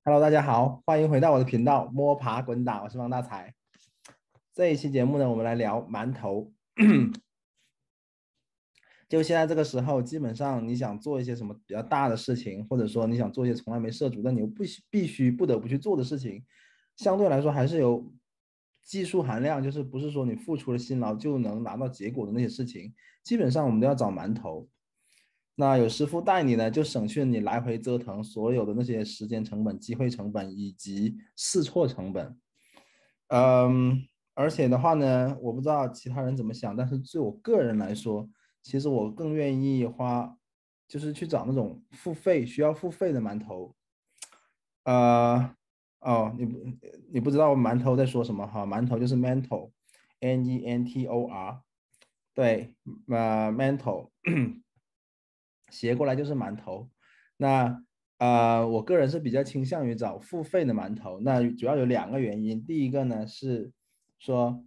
Hello，大家好，欢迎回到我的频道摸爬滚打，我是王大财。这一期节目呢，我们来聊馒头。就现在这个时候，基本上你想做一些什么比较大的事情，或者说你想做一些从来没涉足但你又必须不得不去做的事情，相对来说还是有技术含量，就是不是说你付出了辛劳就能拿到结果的那些事情，基本上我们都要找馒头。那有师傅带你呢，就省去你来回折腾所有的那些时间成本、机会成本以及试错成本。嗯，而且的话呢，我不知道其他人怎么想，但是对我个人来说，其实我更愿意花，就是去找那种需要付费的馒头。呃，哦，你不知道馒头在说什么哈？馒头就是 mentor，mentor，对，mentor。斜过来就是馒头。那我个人是比较倾向于找付费的馒头。那主要有两个原因。第一个呢是说，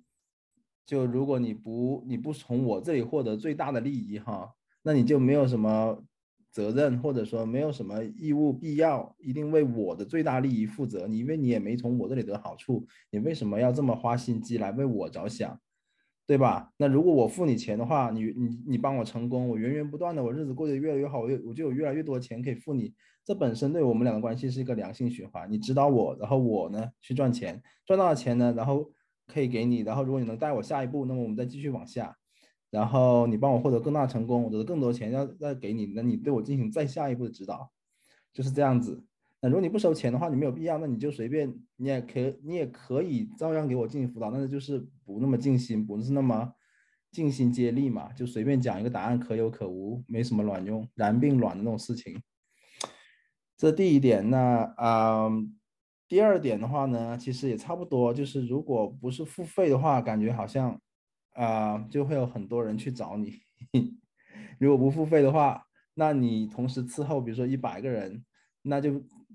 就如果你不从我这里获得最大的利益哈，那你就没有什么责任，或者说没有什么义务必要一定为我的最大利益负责。因为你也没从我这里得好处，你为什么要这么花心机来为我着想？对吧？那如果我付你钱的话，你帮我成功，我源源不断的，我日子过得越来越好，我就有越来越多的钱可以付你。这本身对我们两个关系是一个良性循环。你指导我，然后我呢去赚钱，赚到了钱呢，然后可以给你，然后如果你能带我下一步，那么我们再继续往下，然后你帮我获得更大成功，我得更多钱要再给你，那你对我进行再下一步的指导，就是这样子。那如果你不收钱的话，你没有必要，那你就随便，你也可以照样给我进行辅导，但是就是不那么尽心，不是那么尽心接力嘛，就随便讲一个答案，可有可无，没什么卵用，然并卵的那种事情。这第一点。那第二点的话呢，其实也差不多，就是如果不是付费的话，感觉好像就会有很多人去找你。如果不付费的话，那你同时伺候，比如说100个人，那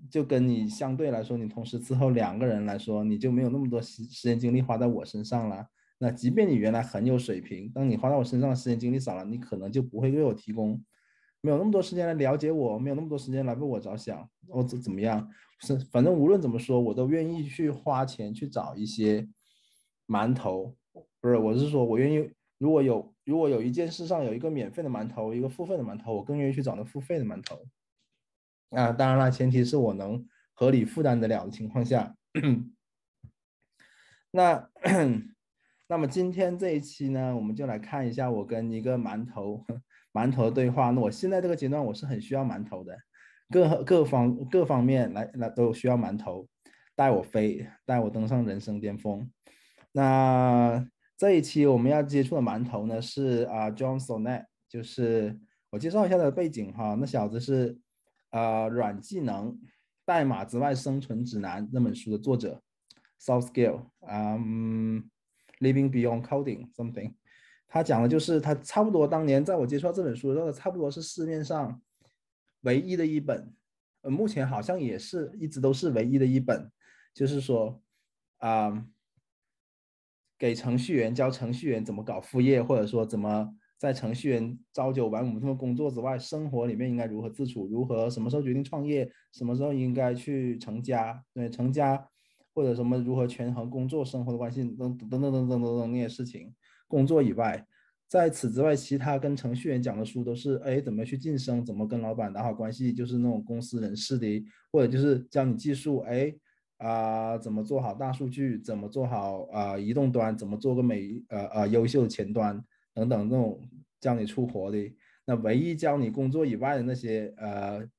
就跟你相对来说，你同时伺候2个人来说，你就没有那么多时间精力花在我身上了。那即便你原来很有水平，当你花在我身上的时间精力少了，你可能就不会为我提供，没有那么多时间来了解我，没有那么多时间来为我着想，我怎么样？反正无论怎么说，我都愿意去花钱去找一些馒头。不是，我是说我愿意，如果有一件事上有一个免费的馒头，一个付费的馒头，我更愿意去找那付费的馒头。当然了，前提是我能合理负担得了的情况下。那那么今天这一期呢，我们就来看一下我跟一个馒头的对话。那我现在这个阶段我是很需要馒头的，各方面来都需要馒头带我飞，带我登上人生巅峰。那这一期我们要接触的馒头呢是John Sonnet，就是我介绍一下他的背景哈。那小子是软技能代码之外生存指南那本书的作者。Soft skill，living beyond coding something。他讲的就是他差不多当年在我接触到这本书的时候，差不多是市面上唯一的一本，目前好像也是一直都是唯一的一本，就是说给程序员教程序员怎么搞副业，或者说怎么在程序员朝九晚五这么工作之外，生活里面应该如何自处，如何什么时候决定创业，什么时候应该去成家，对，成家或者什么如何权衡工作生活的关系等等等等等等等那些事情。工作以外，在此之外，其他跟程序员讲的书都是怎么去晋升，怎么跟老板打好关系，就是那种公司人事的，或者就是教你技术，怎么做好大数据，怎么做好移动端，怎么做个优秀的前端等等那种教你出活的。那唯一教你工作以外的那些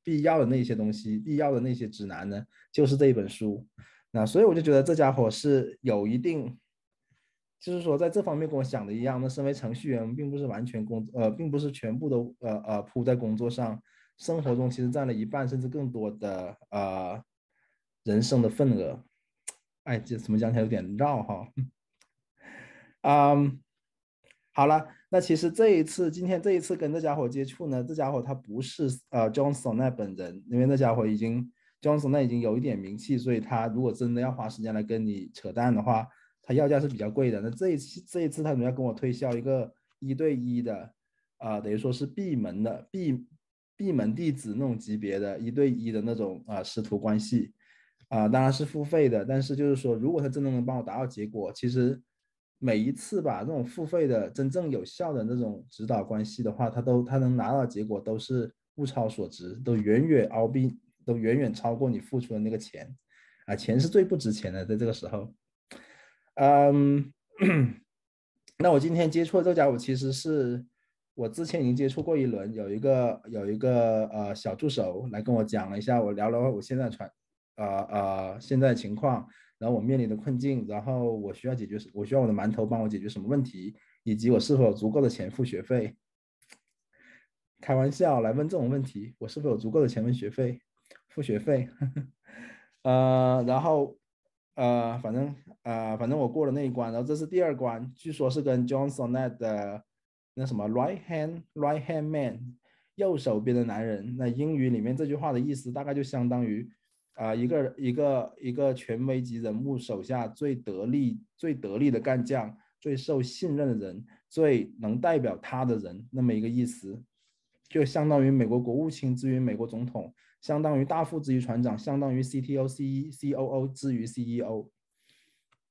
必要的那些东西，必要的那些指南呢，就是这一本书。那所以我就觉得这家伙是有一定，就是说在这方面跟我想的一样。那身为程序员，并不是完全并不是全部都扑在工作上，生活中其实占了一半甚至更多的人生的份额。这怎么讲起来有点绕哈。嗯，好了，那其实今天这一次跟这家伙接触呢，这家伙他不是Johnson 那本人，因为那家伙Johnson 那已经有一点名气，所以他如果真的要花时间来跟你扯淡的话，他要价是比较贵的。那这一次他可能要跟我推销一个1对1的，等于说是闭门弟子那种级别的1对1的那种师徒关系。当然是付费的，但是就是说，如果他真的能帮我达到结果，其实每一次吧，这种付费的真正有效的那种指导关系的话，他能拿到的结果都是物超所值，都远远超过你付出的那个钱，钱是最不值钱的，在这个时候。嗯，那我今天接触的这个家伙，其实是我之前已经接触过一轮，有一个小助手来跟我讲了一下，我聊了我现在的情况，然后我面临的困境，然后我需要我的馒头帮我解决什么问题，以及我是否有足够的钱付学费。开玩笑来问这种问题，我是否有足够的钱付学费？然后反正我过了那一关，然后这是第二关，据说是跟 John Sonnet 的那什么 right hand man 右手边的男人。那英语里面这句话的意思大概就相当于一个权威级人物手下最得力的干将，最受信任的人，最能代表他的人，那么一个意思。就相当于美国国务卿之于美国总统，相当于大副之于船长，相当于 CTO、COO 之于 CEO。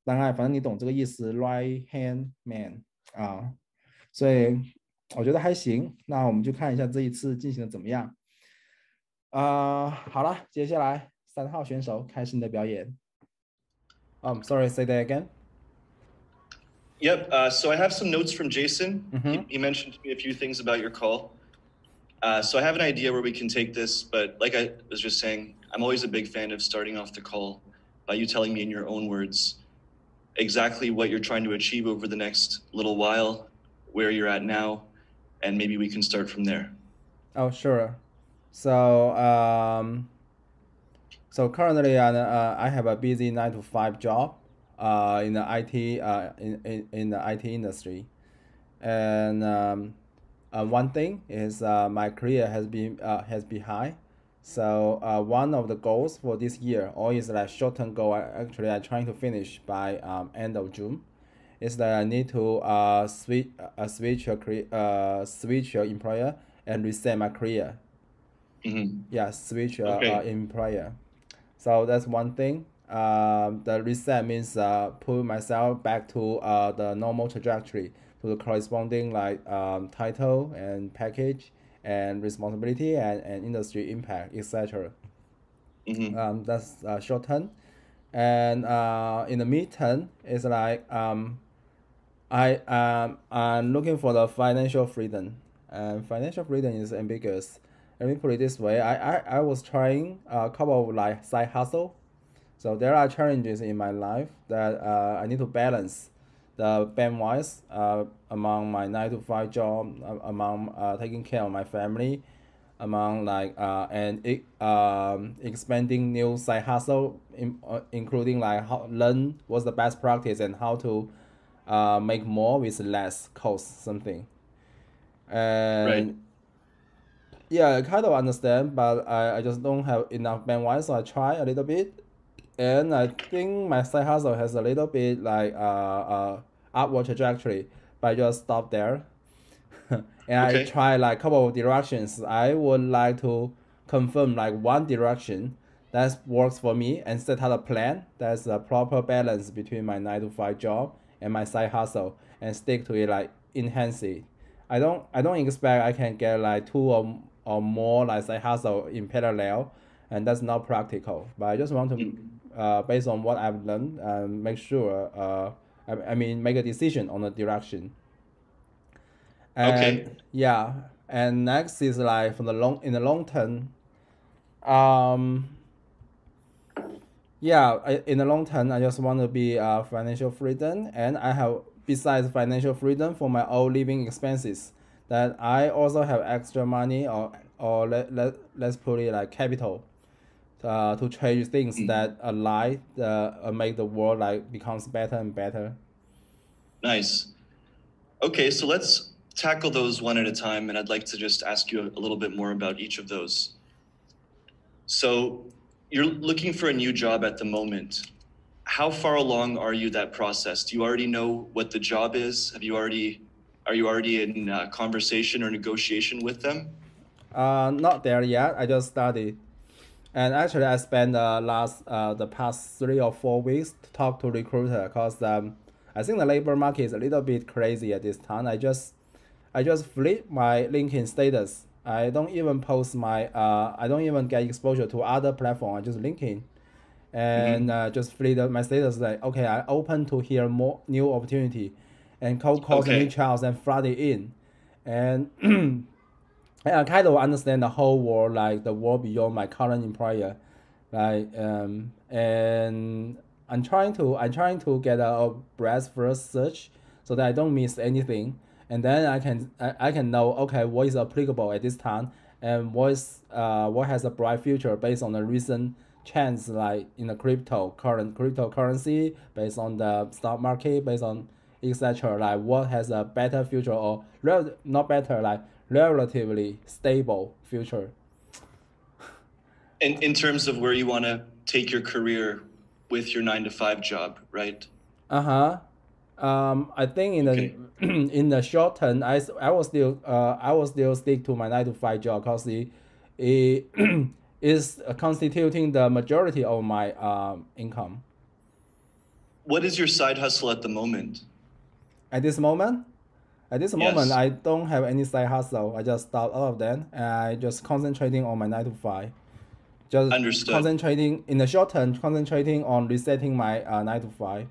大概反正你懂这个意思 ，right hand man 所以我觉得还行。那我们就看一下这一次进行的怎么样。好了，接下来3号选手开始你的表演。Sorry, say that again. Yep. So I have some notes from Jason. He mentioned to me a few things about your call. So I have an idea where we can take this, but like I was just saying, I'm always a big fan of starting off the call by you telling me in your own words exactly what you're trying to achieve over the next little while, where you're at now, and maybe we can start from there. Oh, sure. So, currently I have a busy 9 to 5 job in the IT in the IT industry, and one thing is my career has been high. So one of the goals for this year, or is like short-term goal, I'm trying to finish by end of June, is that I need to switch your employer and reset my career. Yeah, switch employer. So that's one thing. The reset means put myself back to the normal trajectory, to the corresponding like title and package and responsibility and industry impact, etc. That's short term. And in the mid term, it's like I'm looking for the financial freedom. And financial freedom is ambiguous. Let me put it this way. I was trying a couple of like side hustle. So there are challenges in my life that I need to balance the bandwidth among my 9 to 5 job, among taking care of my family, among like expanding new side hustle, including like learn what's the best practice and how to make more with less cost something. And right. Yeah, I kind of understand, but I just don't have enough bandwidth, so I try a little bit. And I think my side hustle has a little bit like upward trajectory, but I just stop there. And I try like a couple of directions. I would like to confirm like one direction that works for me and set out a plan that's a proper balance between my 9 to 5 job and my side hustle, and stick to it, like enhance it. I don't expect I can get like 2 or more like side hustle in parallel, and that's not practical. But I just want to, based on what I've learned, make sure. I mean, make a decision on the direction. And yeah, and next is like in the long term. In the long term, I just want to be financial freedom, and I have, besides financial freedom for my own living expenses, that I also have extra money, or let's put it like capital, to trade things that align make the world like becomes better and better. Nice. Okay, so let's tackle those one at a time, and I'd like to just ask you a little bit more about each of those. So you're looking for a new job at the moment. How far along are you that process? Do you already know what the job is? Are you already in conversation or negotiation with them? Not there yet. I just started. And actually, I spent the past 3 or 4 weeks to talk to recruiter because I think the labor market is a little bit crazy at this time. I just flip my LinkedIn status. I don't even post my I don't even get exposure to other platform. I just LinkedIn, and just flip my status like, okay, I open to hear more new opportunity, and cold calls and reach out and flood it in, and I kind of understand the whole world, like the world beyond my current employer, like and I'm trying to get a breadth first search so that I don't miss anything, and then I can know, okay, what is applicable at this time and what has a bright future based on the recent trends, like in the current cryptocurrency, based on the stock market, based on etc. Like what has a better future or not better, like relatively stable future. In terms of where you want to take your career with your 9-to-5 job, right? I think in the in the short term, I will still stick to my 9-to-5 job because it is constituting the majority of my income. What is your side hustle at the moment? At this moment, I don't have any side hustle. I just start all of them, and I just concentrating on my 9-to-5. Just Understood. Concentrating in the short term, concentrating on resetting my 9-to-5.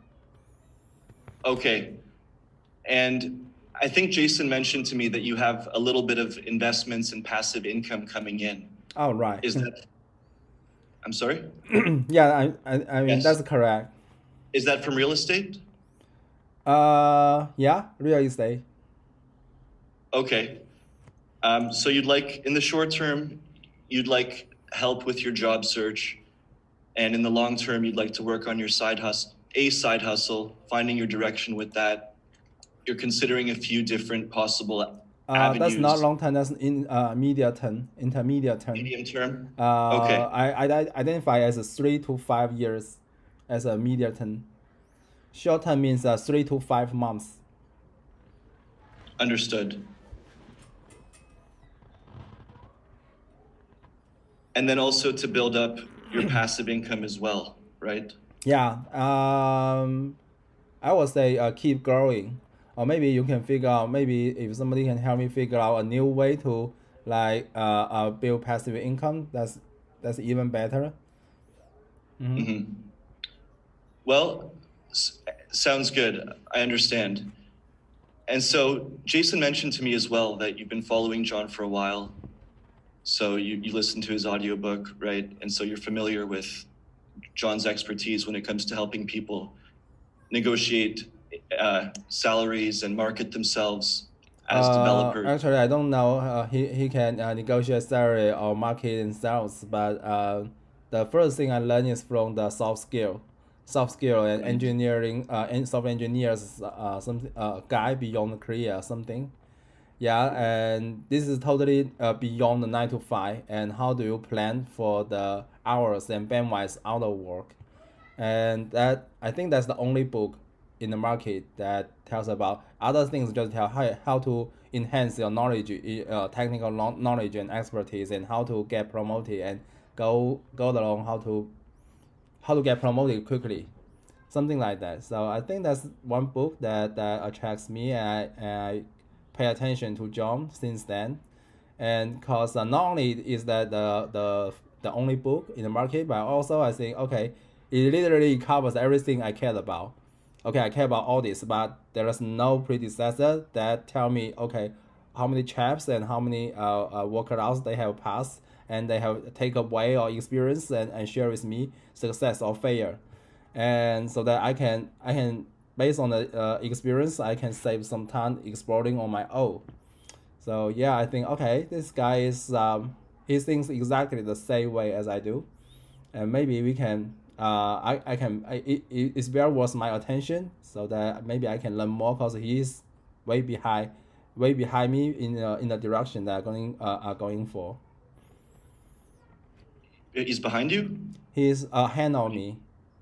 Okay. And I think Jason mentioned to me that you have a little bit of investments and passive income coming in. Oh, right. Is that? I'm sorry? Yeah, I mean, yes. That's correct. Is that from real estate? Yeah, real estate. Okay. So you'd like, in the short term, you'd like help with your job search, and in the long term, you'd like to work on your side hustle, finding your direction with that. You're considering a few different possible avenues. That's not long term. That's in intermediate term. Medium term. Okay. I identify as 3 to 5 years as a medium term. Short term means 3 to 5 months. Understood. And then also to build up your passive income as well, right? Yeah. I would say keep growing, or maybe you can figure out. Maybe if somebody can help me figure out a new way to like build passive income, that's even better. Well, sounds good. I understand. And so Jason mentioned to me as well that you've been following John for a while. So you listened to his audiobook, right? And so you're familiar with John's expertise when it comes to helping people negotiate salaries and market themselves as developers. Actually, I don't know. He can negotiate salary or market and sales, but the first thing I learned is from the soft skill and engineering and software engineers, some guy beyond the career, something. Yeah, and this is totally beyond the 9-to-5. And how do you plan for the hours and bandwidth out of work? And that, I think that's the only book in the market that tells about other things. Just tell how to enhance your knowledge, technical knowledge and expertise, and how to get promoted and go along how to get promoted quickly, something like that. So I think that's one book that attracts me, and I pay attention to John since then. And because not only is that the only book in the market, but also I think, okay, it literally covers everything I cared about. Okay, I care about all this, but there is no predecessor that tell me, okay, how many chapters and how many workarounds they have passed, and they have take away or experience and share with me success or failure. And so that I can based on the experience, I can save some time exploring on my own. So yeah, I think, okay, this guy is he thinks exactly the same way as I do, and maybe we can it's very worth my attention, so that maybe I can learn more, because he is way behind me in the direction that are going for. He's behind you? He's ahead of me.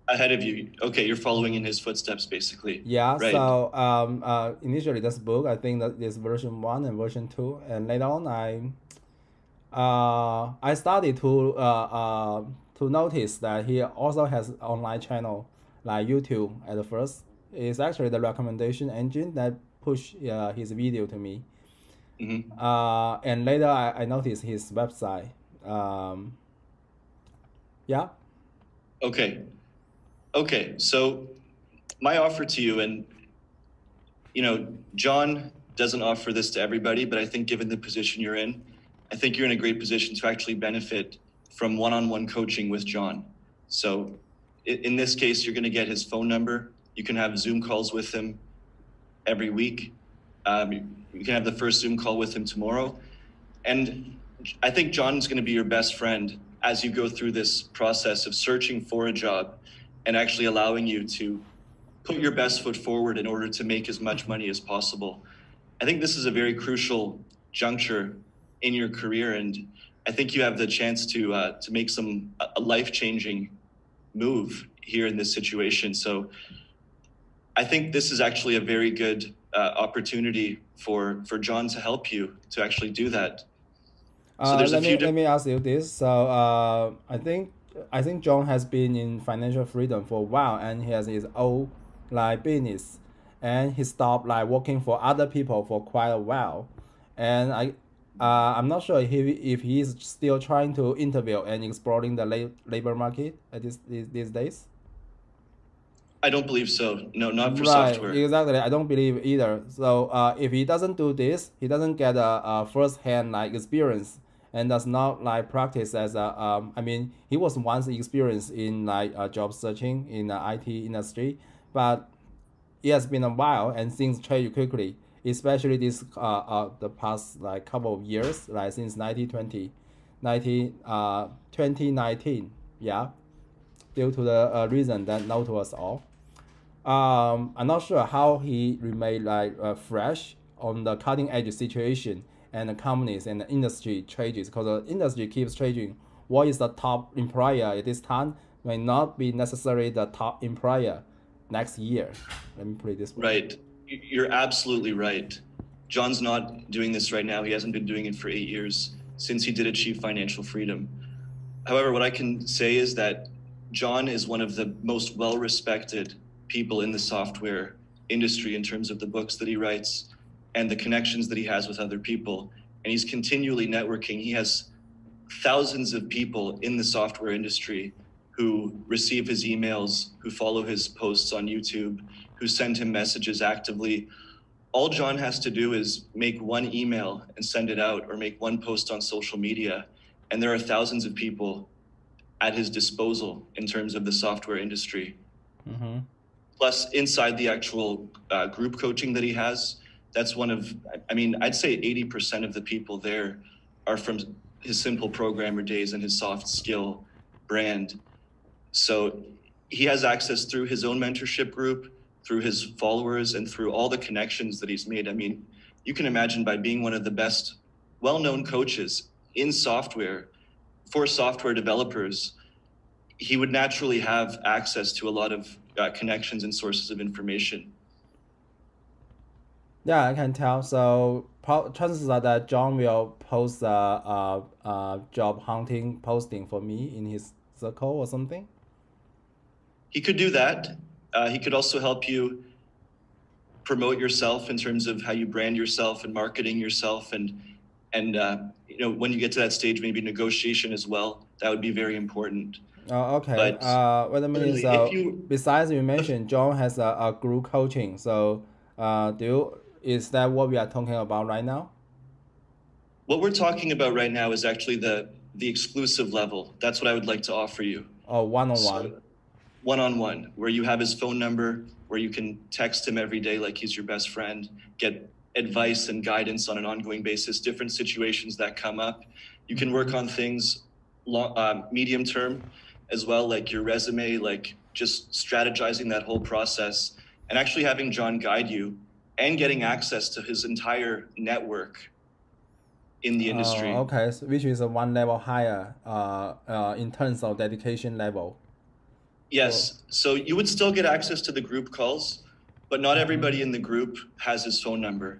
Ahead of you. Okay, you're following in his footsteps, basically. Yeah. Right. So initially this book, I think that is version 1 and version 2, and later on I started to notice that he also has online channel like YouTube at the first. It's actually the recommendation engine that push his video to me. And later I noticed his website. Yeah. Okay. So my offer to you, and John doesn't offer this to everybody, but I think given the position you're in, I think you're in a great position to actually benefit from one-on-one coaching with John. So in this case, you're going to get his phone number. You can have Zoom calls with him every week. You can have the first Zoom call with him tomorrow. And I think John's going to be your best friend as you go through this process of searching for a job and actually allowing you to put your best foot forward in order to make as much money as possible. I think this is a very crucial juncture in your career, and I think you have the chance to make a life-changing move here in this situation. So I think this is actually a very good opportunity for John to help you to actually do that. So there's let me ask you this. So I think John has been in financial freedom for a while, and he has his own business, and he stopped working for other people for quite a while, and I'm not sure if he's still trying to interview and exploring the labor market at these days. I don't believe so. No, not for software. Exactly. I don't believe either. So if he doesn't do this, he doesn't get a first-hand experience and does not practice as a. I mean, he was once experienced in job searching in the IT industry, but it has been a while and things change quickly, especially this the past couple of years, since 2019, yeah, due to the reason that known to us all. I'm not sure how he remained fresh on the cutting edge situation and the companies and the industry changes, because the industry keeps changing. What is the top employer at this time may not be necessarily the top employer next year. Let me put it this way. Right. You're absolutely right. John's not doing this right now. He hasn't been doing it for 8 years since he did achieve financial freedom. However, what I can say is that John is one of the most well-respected people in the software industry in terms of the books that he writes and the connections that he has with other people. And he's continually networking. He has thousands of people in the software industry who receive his emails, who follow his posts on YouTube, who send him messages actively. All John has to do is make one email and send it out, or make one post on social media. And there are thousands of people at his disposal in terms of the software industry. Mm-hmm. Plus, inside the actual group coaching that he has, that's one of, I'd say 80% of the people there are from his simple programmer days and his soft skill brand. So he has access through his own mentorship group, through his followers, and through all the connections that he's made. You can imagine, by being one of the best well-known coaches in software for software developers, he would naturally have access to a lot of connections and sources of information. Yeah, I can tell. So chances are that John will post a job hunting posting for me in his circle or something. He could do that. He could also help you promote yourself in terms of how you brand yourself and marketing yourself, and when you get to that stage, maybe negotiation as well. That would be very important. Oh, okay. But, wait a minute. So besides, you mentioned John has a group coaching. So is that what we are talking about right now? What we're talking about right now is actually the exclusive level. That's what I would like to offer you. Oh, one-on-one. So, one-on-one, where you have his phone number, where you can text him every day like he's your best friend, get advice and guidance on an ongoing basis, different situations that come up. You can work on things medium term as well, like your resume, like just strategizing that whole process, and actually having John guide you and getting access to his entire network in the industry. Okay, so which is one level higher in terms of dedication level. Yes, so you would still get access to the group calls, but not everybody in the group has his phone number.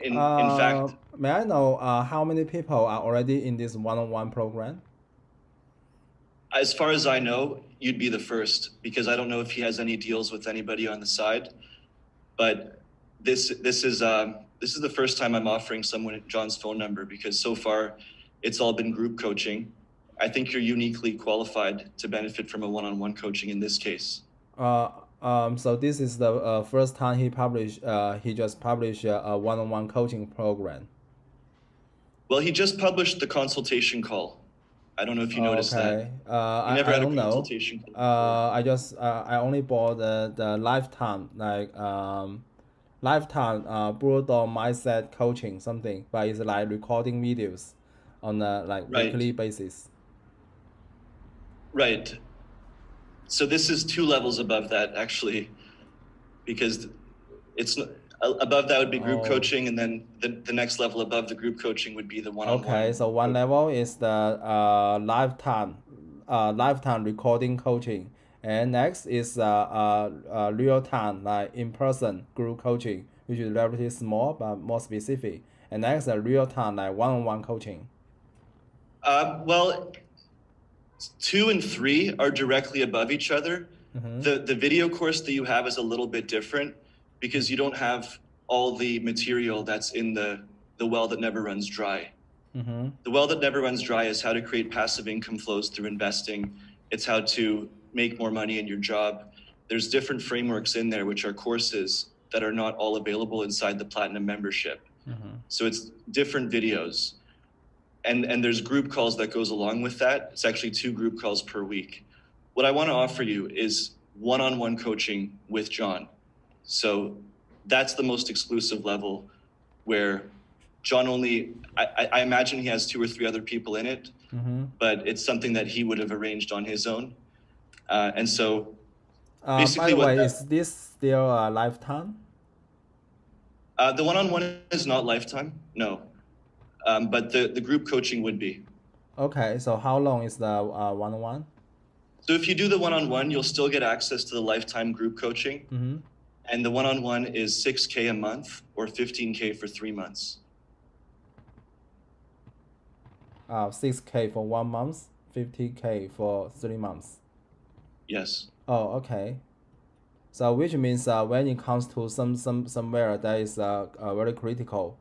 In fact, may I know how many people are already in this one-on-one program? As far as I know, you'd be the first, because I don't know if he has any deals with anybody on the side. But this is the first time I'm offering someone John's phone number, because so far it's all been group coaching. I think you're uniquely qualified to benefit from a one-on-one coaching in this case. So this is the first time he just published a one-on-one coaching program. Well, he just published the consultation call. I don't know if you noticed that. I never had a don't know. consultation call before. I only bought the lifetime brutal mindset coaching something, but it's like recording videos on a weekly basis. Right. So this is 2 levels above that, actually, because it's above that would be group coaching, and then the next level above the group coaching would be the one-on-one. Okay, so one level is the lifetime recording coaching, and next is real time, like in-person group coaching, which is relatively small but more specific, and next real time, like one-on-one coaching. Well, 2 and 3 are directly above each other. The video course that you have is a little bit different, because you don't have all the material that's in the well that never runs dry. The well that never runs dry is how to create passive income flows through investing. It's how to make more money in your job. There's different frameworks in there, which are courses that are not all available inside the Platinum membership. So it's different videos. And there's group calls that goes along with that. It's actually 2 group calls per week. What I want to offer you is one-on-one coaching with John. So that's the most exclusive level, where John I imagine he has 2 or 3 other people in it, but it's something that he would have arranged on his own. And so basically, by the way, is this still a lifetime? The one-on-one is not lifetime, no. But the group coaching would be. Okay, so how long is the one-on-one? So if you do the one-on-one, you'll still get access to the lifetime group coaching. And the one-on-one is $6K a month or $15K for 3 months. 6K for 1 month, 50K for 3 months. Yes. Oh, okay. So which means when it comes to somewhere that is very critical,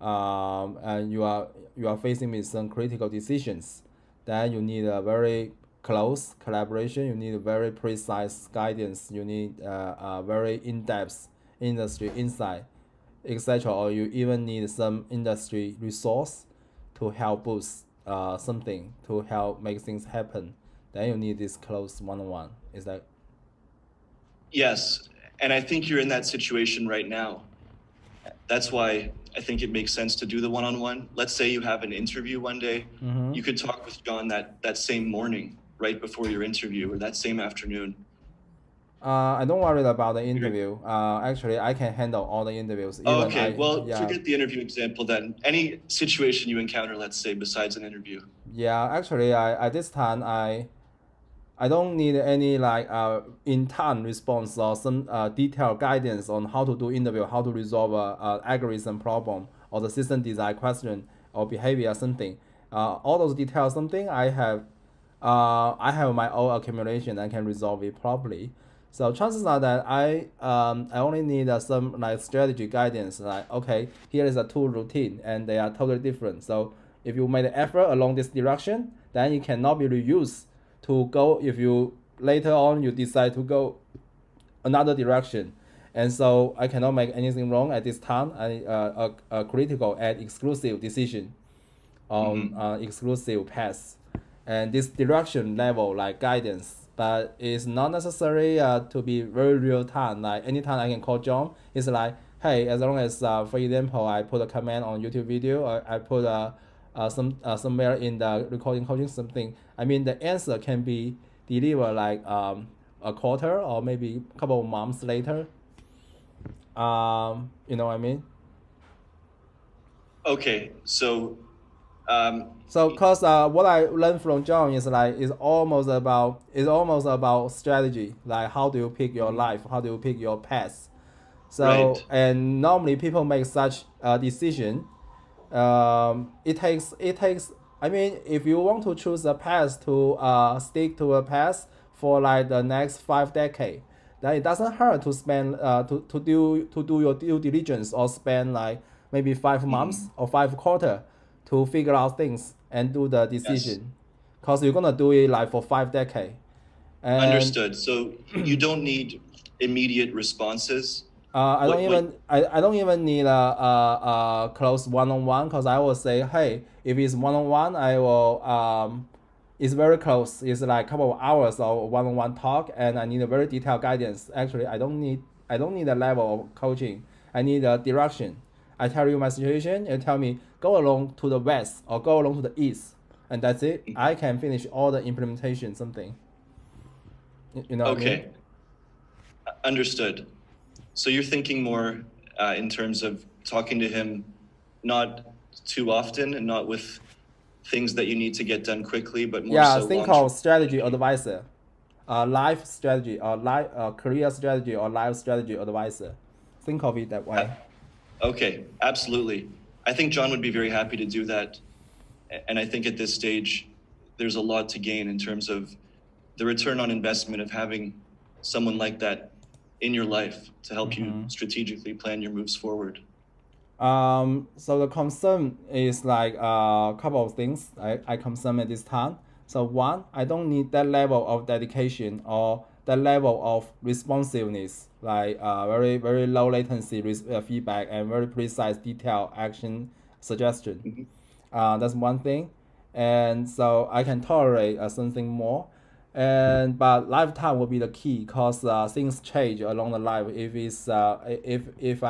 and you are facing with some critical decisions, then you need a very close collaboration, you need a very precise guidance, you need a very in-depth industry insight, etc. Or you even need some industry resource to help boost something, to help make things happen. Then you need this close one-on-one. Is that? Yes, and I think you're in that situation right now. That's why I think it makes sense to do the one-on-one. Let's say you have an interview one day. You could talk with John that same morning, right before your interview, or that same afternoon. I don't worry about the interview. Actually, I can handle all the interviews. Okay, forget the interview example then. Any situation you encounter, let's say, besides an interview. Yeah, actually, at this time, I don't need any in-time response or some detailed guidance on how to do interview, how to resolve a algorithm problem or the system design question or behavior something. All those details, something I have my own accumulation. I can resolve it properly. So chances are that I only need some strategy guidance. Okay, here is a tool routine and they are totally different. So if you made an effort along this direction, then it cannot be reused to go if you later on you decide to go another direction. And so I cannot make anything wrong at this time. A critical and exclusive decision on exclusive paths. And this direction level guidance, but it's not necessary to be very real time. Anytime I can call John, it's hey, as long as for example I put a comment on YouTube video, or I put somewhere in the recording coaching something. I mean the answer can be delivered a quarter or maybe a couple of months later. You know what I mean? Okay, so. Cause what I learned from John is it's almost about strategy. How do you pick your life? How do you pick your path? So right. and normally people make such a decision. It takes. I mean, if you want to choose a path to stick to a path for like the next 5 decades, then it doesn't hurt to spend to do your due diligence or spend like maybe 5 months or 5 quarters to figure out things and do the Yes. decision, because you're gonna do it like for 5 decades. And Understood. So you don't need immediate responses. I don't What? even I don't even need a close one-on-one, because I will say, hey, if it's one-on-one, I will it's very close. It's like a couple of hours of one-on-one talk, and I need a very detailed guidance. Actually, I don't need a level of coaching. I need a direction. I tell you my situation, you tell me go along to the west or go along to the east, and that's it. I can finish all the implementation, something. You know what I mean? Okay. Understood. So you're thinking more in terms of talking to him not too often and not with things that you need to get done quickly, but more Yeah, so think long-term. of strategy advisor, life strategy or life career strategy or life strategy advisor. Think of it that way. Okay, absolutely. I think John would be very happy to do that. And I think at this stage, there's a lot to gain in terms of the return on investment of having someone like that in your life to help you strategically plan your moves forward. So the concern is like a couple of things I concern at this time. So one, I don't need that level of dedication or that level of responsiveness, like very very low latency feedback and very precise detailed action suggestion. That's one thing, and so I can tolerate something more. And but lifetime will be the key, because things change along the life. If it's if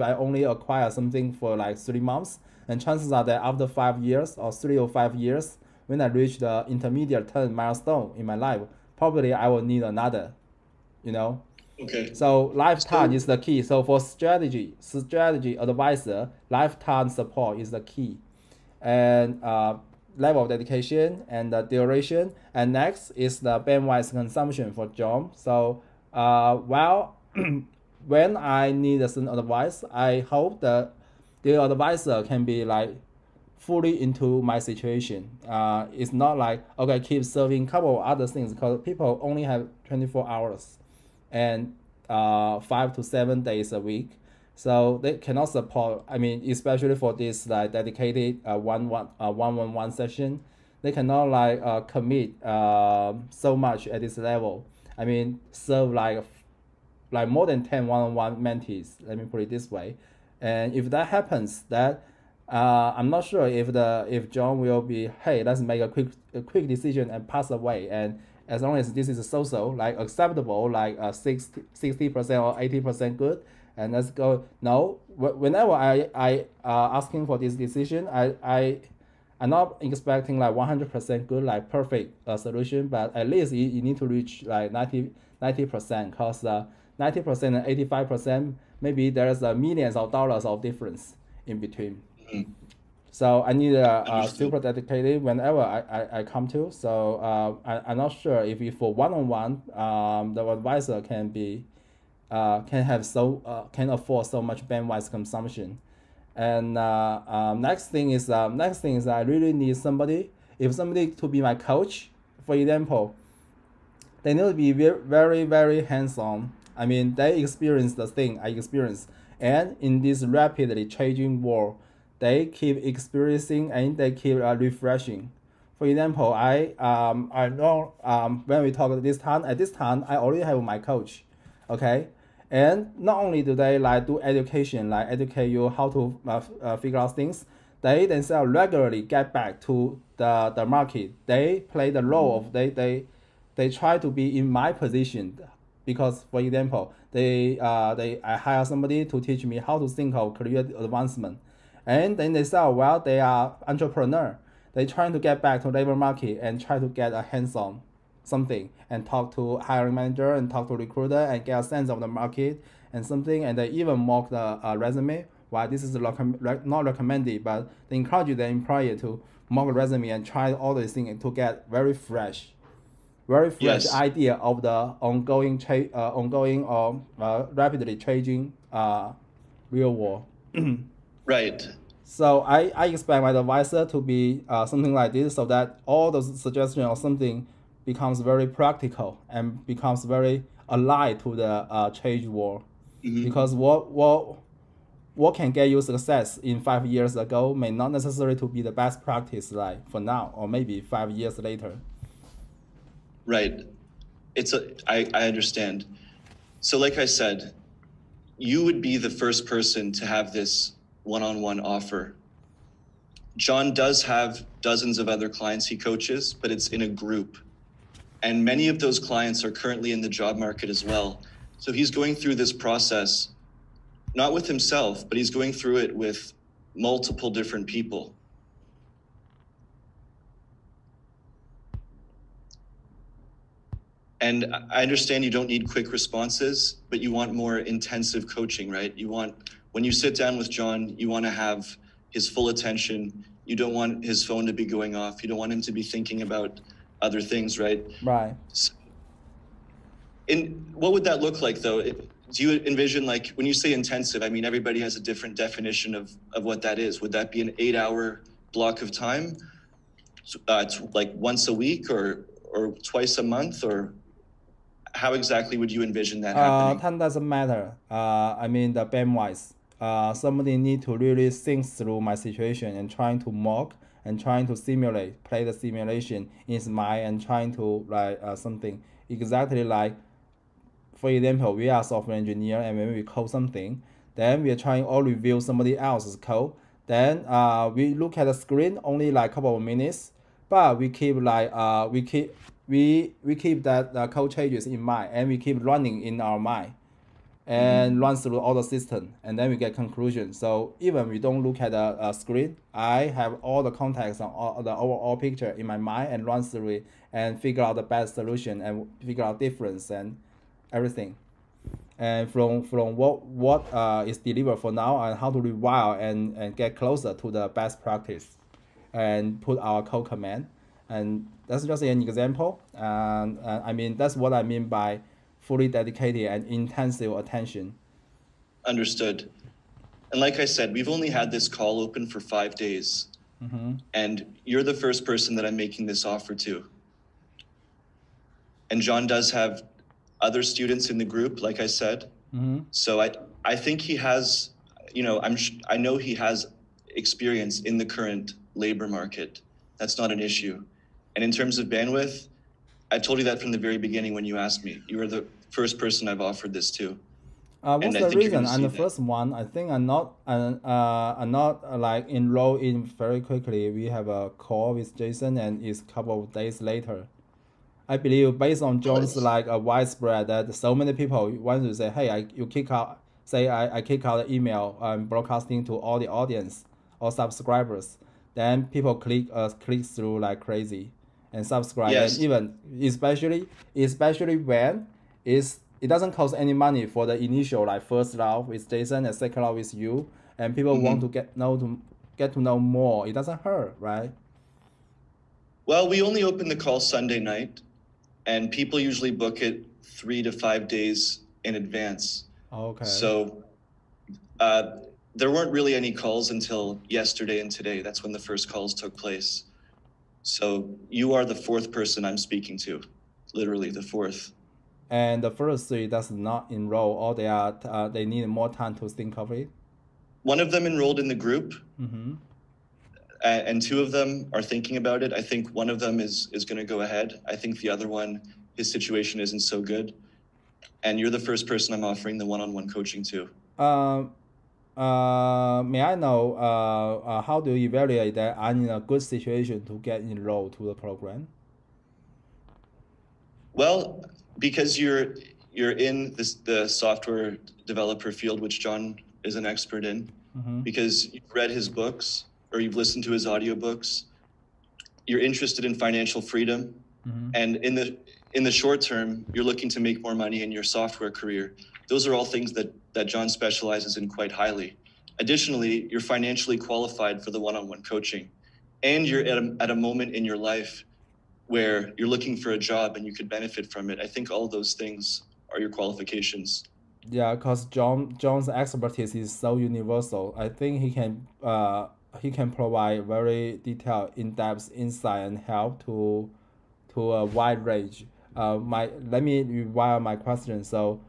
I only acquire something for like 3 months, and chances are that after 5 years or 3 or 5 years, when I reach the intermediate term milestone in my life, probably I will need another, you know. Okay. So lifetime is the key. So for strategy advisor, lifetime support is the key, and level of dedication and the duration. And next is the bandwidth consumption for John. So well, when I need a certain advice, I hope that the advisor can be like fully into my situation. It's not like, okay, keep serving couple of other things, because people only have 24 hours and 5 to 7 days a week. So they cannot support. I mean, especially for this like dedicated one-on-one session, they cannot like commit so much at this level. I mean, serve like more than 10 one-on-one mentees. Let me put it this way. And if that happens, that I'm not sure if John will be, hey, let's make a quick decision and pass away. And as long as this is so like acceptable, like 60% or 80% good, and let's go. No, whenever I asking for this decision, I'm not expecting like 100% good, like perfect solution, but at least you need to reach like 90%, because 90% and 85%, maybe there's millions of dollars of difference in between. So I need a super dedicated whenever I come to. So I'm not sure if for one-on-one, the advisor can afford so much bandwidth consumption. And next thing is I really need somebody. If somebody to be my coach, for example, they need to be very very hands-on. I mean, they experience the thing I experience, and in this rapidly changing world, they keep experiencing and they keep refreshing. For example, I know when we talk at this time I already have my coach, okay, and not only do they like do education, like educate you how to figure out things, they themselves regularly get back to the market. They play the role of they try to be in my position, because for example I hire somebody to teach me how to think of career advancement, and then they say, well, they are entrepreneur. They trying to get back to labor market and try to get a hands-on something and talk to hiring manager and talk to recruiter and get a sense of the market and something, and they even mock the resume. Why this is not recommended, but they encourage the employer to mock a resume and try all these things to get very fresh. very fresh Yes. idea of the ongoing or rapidly changing real world. Right. So I expect my advisor to be something like this, so that all those suggestions or something becomes very practical and becomes very aligned to the change world. Because what can get you success in 5 years ago may not necessarily to be the best practice like for now or maybe 5 years later. Right. I understand. So like I said, you would be the first person to have this one-on-one offer. John does have dozens of other clients he coaches, but it's in a group. And many of those clients are currently in the job market as well. So he's going through this process, not with himself, but he's going through it with multiple different people. And I understand you don't need quick responses, but you want more intensive coaching, right? You want, when you sit down with John, you want to have his full attention. You don't want his phone to be going off. You don't want him to be thinking about other things, right? Right. So, what would that look like, though? Do you envision, like, when you say intensive, I mean, everybody has a different definition of what that is. Would that be an 8-hour block of time, like once a week or twice a month, or how exactly would you envision that happening? Time doesn't matter. I mean, the bandwidth. Somebody need to really think through my situation and trying to mock and trying to simulate, play the simulation in his mind and trying to like something exactly like, for example, we are software engineer and when we code something, then we are trying to review somebody else's code. Then we look at the screen only like a couple of minutes, but we keep like we keep that code changes in mind and we keep running in our mind and run through all the system and then we get conclusion. So even we don't look at the screen, I have all the context on all the overall picture in my mind and run through it and figure out the best solution and figure out difference and everything. And from what is delivered for now and how to rewire and get closer to the best practice and put our code command. And that's just an example. And I mean, that's what I mean by fully dedicated and intensive attention. Understood. And like I said, we've only had this call open for 5 days. And you're the first person that I'm making this offer to. And John does have other students in the group, like I said. So I think he has, you know, I know he has experience in the current labor market. That's not an issue. And in terms of bandwidth, I told you that from the very beginning when you asked me. You were the first person I've offered this to. What's the reason? I'm the first one. I think I'm not like enrolled in very quickly. We have a call with Jason, and it's a couple of days later. I believe based on John's like a widespread that so many people want to say, hey, I kick out the email broadcasting to all the audience or subscribers. Then people click through like crazy and subscribe. Yes. And even especially when it doesn't cost any money for the initial like first round with Jason and second round with you, and people want to get to know more. It doesn't hurt, right? Well, we only open the call Sunday night, and people usually book it 3 to 5 days in advance. Okay. So there weren't really any calls until yesterday and today. That's when the first calls took place. So you are the fourth person I'm speaking to, literally the fourth. And the first three does not enroll, or they need more time to think of it. One of them enrolled in the group, and 2 of them are thinking about it. I think one of them is going to go ahead. I think the other one, his situation isn't so good. And you're the first person I'm offering the one-on-one coaching to. May I know how do you evaluate that I'm in a good situation to get enrolled to the program? Well, because you're in the software developer field, which John is an expert in, because you've read his books or you've listened to his audiobooks, you're interested in financial freedom, and in the short term, you're looking to make more money in your software career. Those are all things that John specializes in quite highly. Additionally, you're financially qualified for the one-on-one coaching, and you're at a moment in your life where you're looking for a job and you could benefit from it. I think all those things are your qualifications. Yeah, because John's expertise is so universal. I think he can provide very detailed, in-depth insight and help to a wide range. Let me revise my question. So,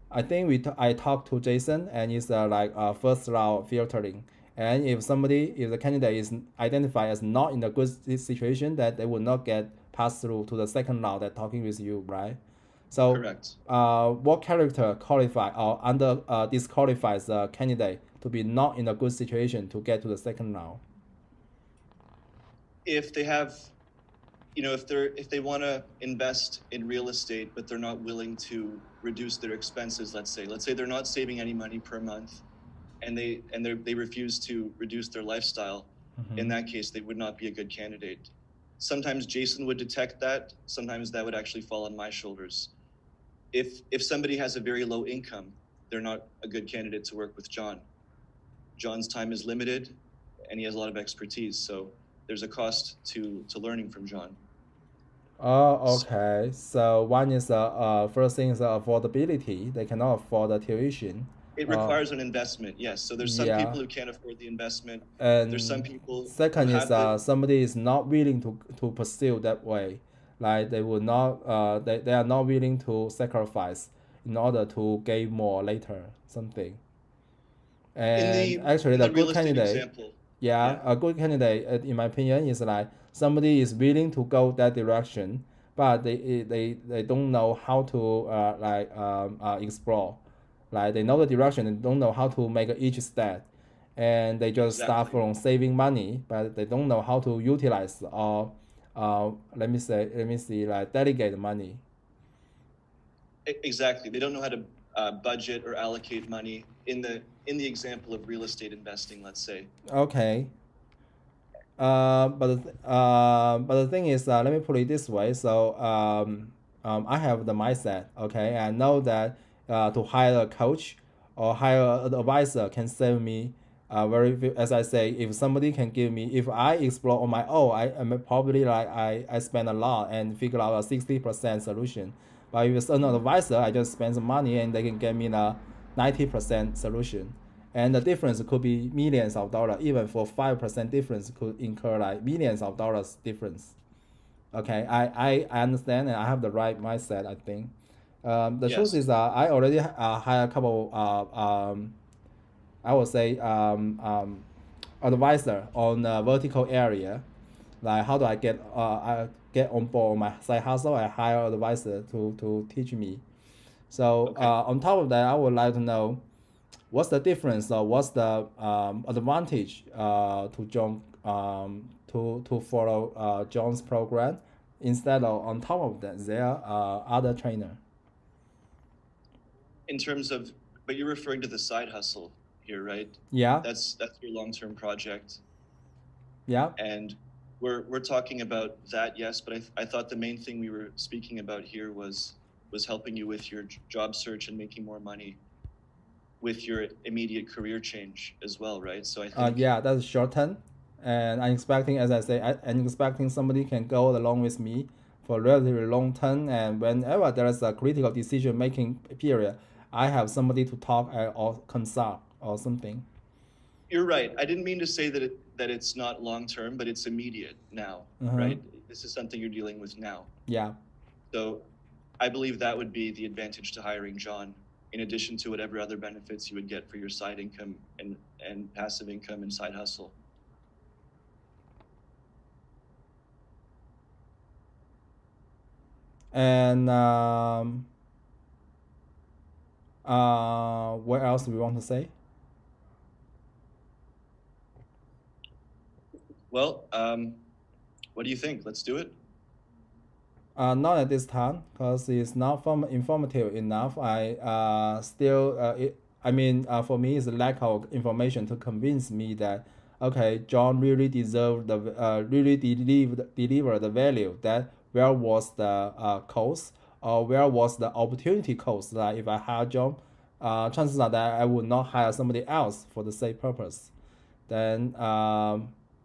I think I talked to Jason and it's like first round filtering. And if the candidate is identified as not in a good situation, that they will not get passed through to the second round that talking with you, right? So, correct. What character qualify or disqualifies the candidate to be not in a good situation to get to the second round? If they have, if they want to invest in real estate, but they're not willing to reduce their expenses, let's say they're not saving any money per month, and they refuse to reduce their lifestyle. Mm-hmm. In that case, they would not be a good candidate. Sometimes Jason would detect that. Sometimes that would actually fall on my shoulders. If somebody has a very low income, they're not a good candidate to work with John. John's time is limited, and he has a lot of expertise. So there's a cost to learning from John. Oh, okay. So one is first thing is affordability. They cannot afford the tuition. It requires an investment, yes. So there's some people who can't afford the investment. And there's some people. Second is somebody is not willing to pursue that way. Like they will not. They are not willing to sacrifice in order to gain more later something. And actually, the good candidate. A good candidate, in my opinion, is like somebody is willing to go that direction, but they don't know how to explore. Like they know the direction, they don't know how to make each step, and they just start from saving money, but they don't know how to utilize or let me see, like delegate money. Exactly, they don't know how to budget or allocate money in the example of real estate investing, let's say. Okay. But the thing is, let me put it this way. So I have the mindset. Okay, I know that to hire a coach or hire an advisor can save me as I say, if somebody can give me, if I explore on my own, I'm probably like I spend a lot and figure out a 60% solution. But if it's an advisor, I just spend some money and they can get me the 90% solution. And the difference could be millions of dollars. Even for 5% difference could incur like millions of dollars difference. Okay, I understand and I have the right mindset, I think. The truth is I already hired a couple I would say advisor on a vertical area. Like how do I get on board my side hustle? I hire an advisor to teach me. So on top of that, I would like to know what's the difference or what's the advantage to John to follow John's program instead of on top of that there are other trainer. In terms of, but you're referring to the side hustle here, right? Yeah. That's your long-term project. Yeah. And we're talking about that, yes, but I thought the main thing we were speaking about here was helping you with your job search and making more money with your immediate career change as well, right? So I think that's short term, and I'm expecting, as I say, I'm expecting somebody can go along with me for relatively long term, and whenever there is a critical decision making period, I have somebody to talk or consult or something. You're right. I didn't mean to say that it's not long term, but it's immediate now, right? This is something you're dealing with now. Yeah. So I believe that would be the advantage to hiring John, in addition to whatever other benefits you would get for your side income and passive income and side hustle. And what else do we want to say? Well, what do you think? Let's do it. Not at this time, because it's not informative enough. I for me, it's a lack of information to convince me that okay, John really deserved really deliver the value. That where was the cost or where was the opportunity cost? Like if I hire John, chances are that I would not hire somebody else for the same purpose. Then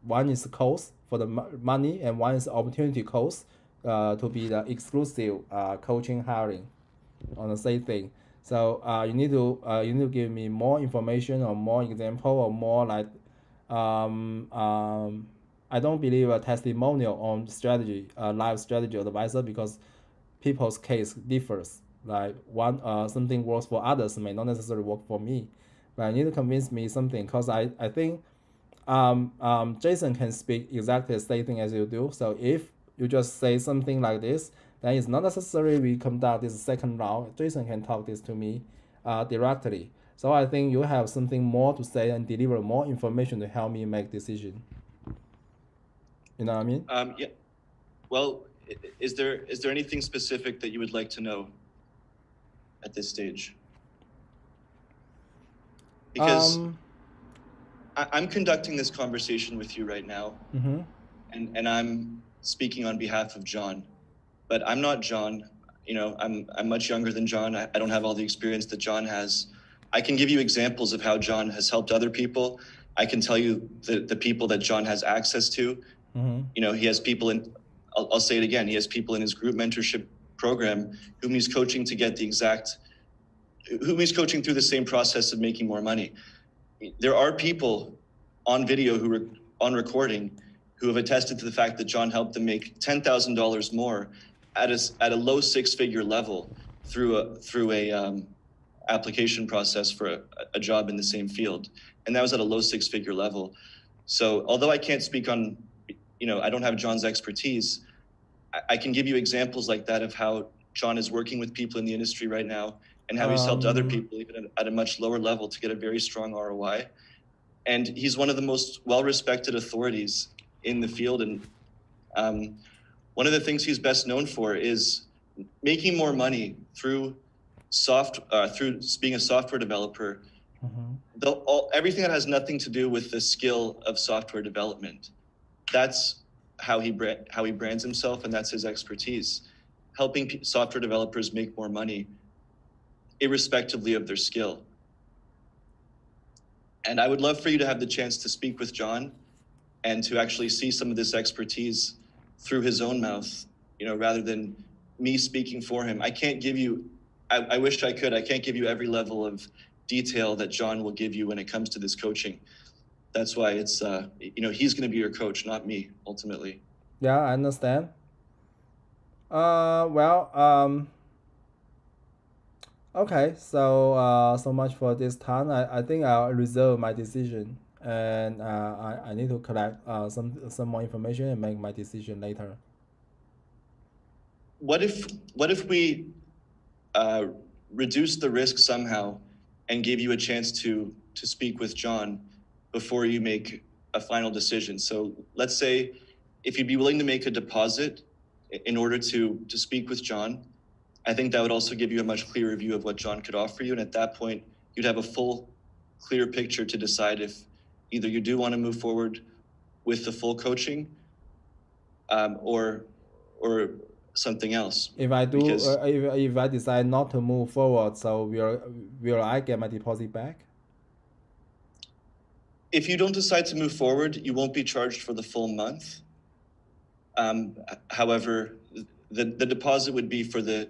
one is the cost for the money, and one is the opportunity cost. to be the exclusive coaching hiring on the same thing. So you need to give me more information or more example or more like I don't believe a testimonial on strategy, live strategy advisor, because people's case differs. Like one something works for others may not necessarily work for me, but I need to convince me something, because I think Jason can speak exactly the same thing as you do. So if you just say something like this, then it's not necessary we conduct this second round. Jason can talk this to me directly. So I think you have something more to say and deliver more information to help me make decision. You know what I mean? Yeah. Well, is there anything specific that you would like to know at this stage? Because I'm conducting this conversation with you right now, and I'm speaking on behalf of John, but I'm not John. You know, I'm much younger than John. I don't have all the experience that John has. I can give you examples of how John has helped other people. I can tell you the people that John has access to. You know, he has people in, I'll say it again, he has people in his group mentorship program whom he's coaching to get whom he's coaching through the same process of making more money. There are people on video on recording who have attested to the fact that John helped them make $10,000 more at a low six-figure level through a application process for a job in the same field. And that was at a low six-figure level. So although I can't speak on, you know, I don't have John's expertise, I can give you examples like that of how John is working with people in the industry right now, and how he's helped other people even at a much lower level to get a very strong ROI. And he's one of the most well-respected authorities in the field. And one of the things he's best known for is making more money through being a software developer. Everything that has nothing to do with the skill of software development. That's how he brands himself, and that's his expertise, helping software developers make more money, irrespectively of their skill. And I would love for you to have the chance to speak with John and to actually see some of this expertise through his own mouth, you know, rather than me speaking for him. I can't give you, I wish I could, I can't give you every level of detail that John will give you when it comes to this coaching. That's why it's, you know, he's going to be your coach, not me, ultimately. Yeah, I understand. Okay, so so much for this time. I think I'll reserve my decision, and I need to collect some more information and make my decision later. What if we reduce the risk somehow and give you a chance to speak with John before you make a final decision? So let's say if you'd be willing to make a deposit in order to speak with John, I think that would also give you a much clearer view of what John could offer you. And at that point, you'd have a full, clear picture to decide if either you do want to move forward with the full coaching or something else. If I do, if I decide not to move forward, so will I get my deposit back? If you don't decide to move forward, you won't be charged for the full month. However, the deposit would be for the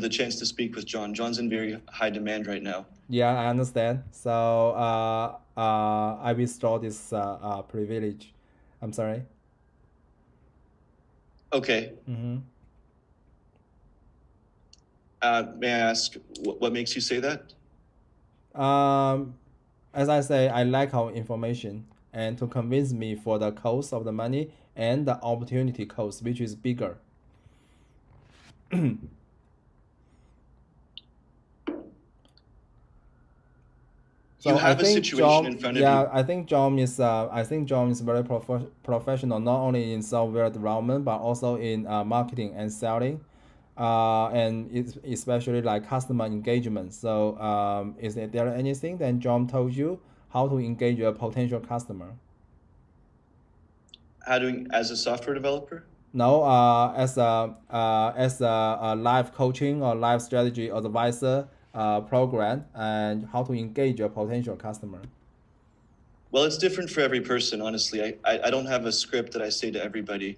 chance to speak with John. John's in very high demand right now. Yeah, I understand. So I withdraw this privilege. I'm sorry. Okay. May I ask what makes you say that? As I say, I lack of information, and to convince me for the cost of the money and the opportunity cost, which is bigger. So you have a situation John, in front of you. Yeah, I think John is very professional, not only in software development but also in marketing and selling, and it's especially like customer engagement. So is there anything that John told you how to engage a potential customer? As a software developer? No, as a live coaching or live strategy advisor program, and how to engage a potential customer. Well, it's different for every person, honestly. I don't have a script that I say to everybody.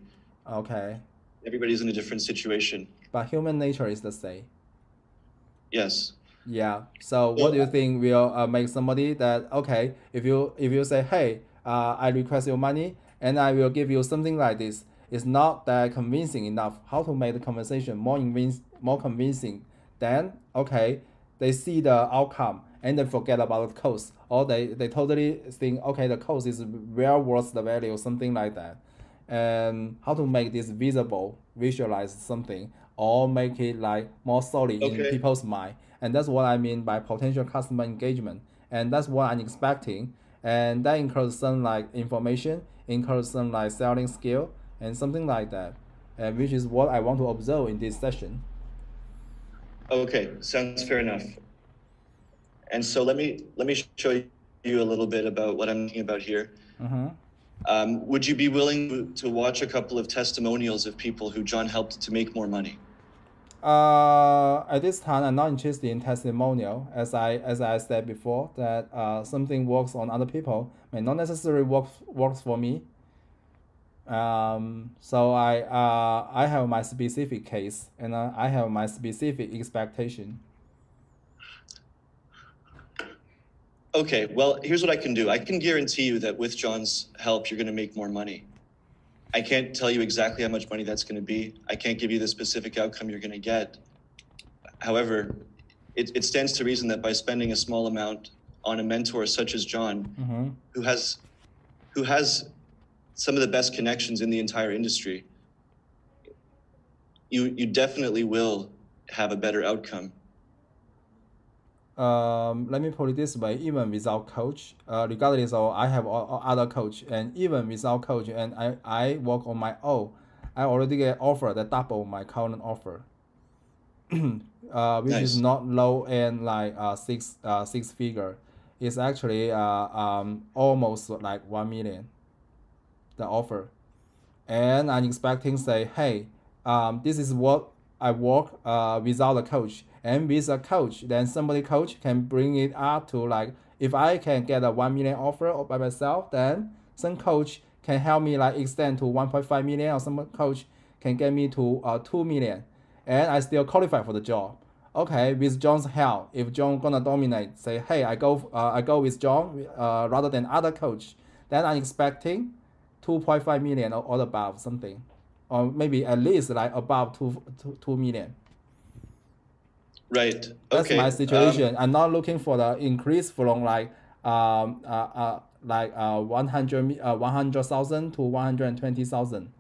Okay. Everybody's in a different situation. But human nature is the same. Yes. Yeah. So what do you think will make somebody that, okay, if you say, hey, I request your money and I will give you something like this, it's not that convincing enough. How to make the conversation more convincing? Then, okay, they see the outcome and they forget about the cost, or they totally think, okay, the cost is well worth the value, something like that. And how to make this visible, visualize something, or make it like more solid in Okay. people's mind. And that's what I mean by potential customer engagement. And that's what I'm expecting. And that includes some like information, includes some like selling skill and something like that. And which is what I want to observe in this session. Okay, sounds fair enough. And so let me show you a little bit about what I'm thinking about here. Would you be willing to watch a couple of testimonials of people who John helped to make more money? At this time, I'm not interested in testimonial. As I said before, that something works on other people may not necessarily works for me. So I have my specific case and I have my specific expectation. Okay, well, here's what I can do. I can guarantee you that with John's help, you're going to make more money. I can't tell you exactly how much money that's going to be. I can't give you the specific outcome you're going to get. However, it stands to reason that by spending a small amount on a mentor such as John, who has some of the best connections in the entire industry, you definitely will have a better outcome. Let me put it this way, even without coach, regardless of I have other coach, and even without coach, and I work on my own, I already get offer that double my current offer, which Nice. is not low end like six figure. It's actually almost like 1 million, the offer. And I'm expecting say, hey, this is what I work without a coach. And with a coach, then somebody coach can bring it up to like, if I can get a 1 million offer by myself, then some coach can help me like extend to 1.5 million, or some coach can get me to 2 million, and I still qualify for the job. Okay, with John's help, if John gonna dominate, say, hey, I go with John rather than other coach, then I'm expecting 2.5 million or above something, or maybe at least like above 2 million. Right. That's Okay. my situation. I'm not looking for the increase from like 100,000 to 120,000,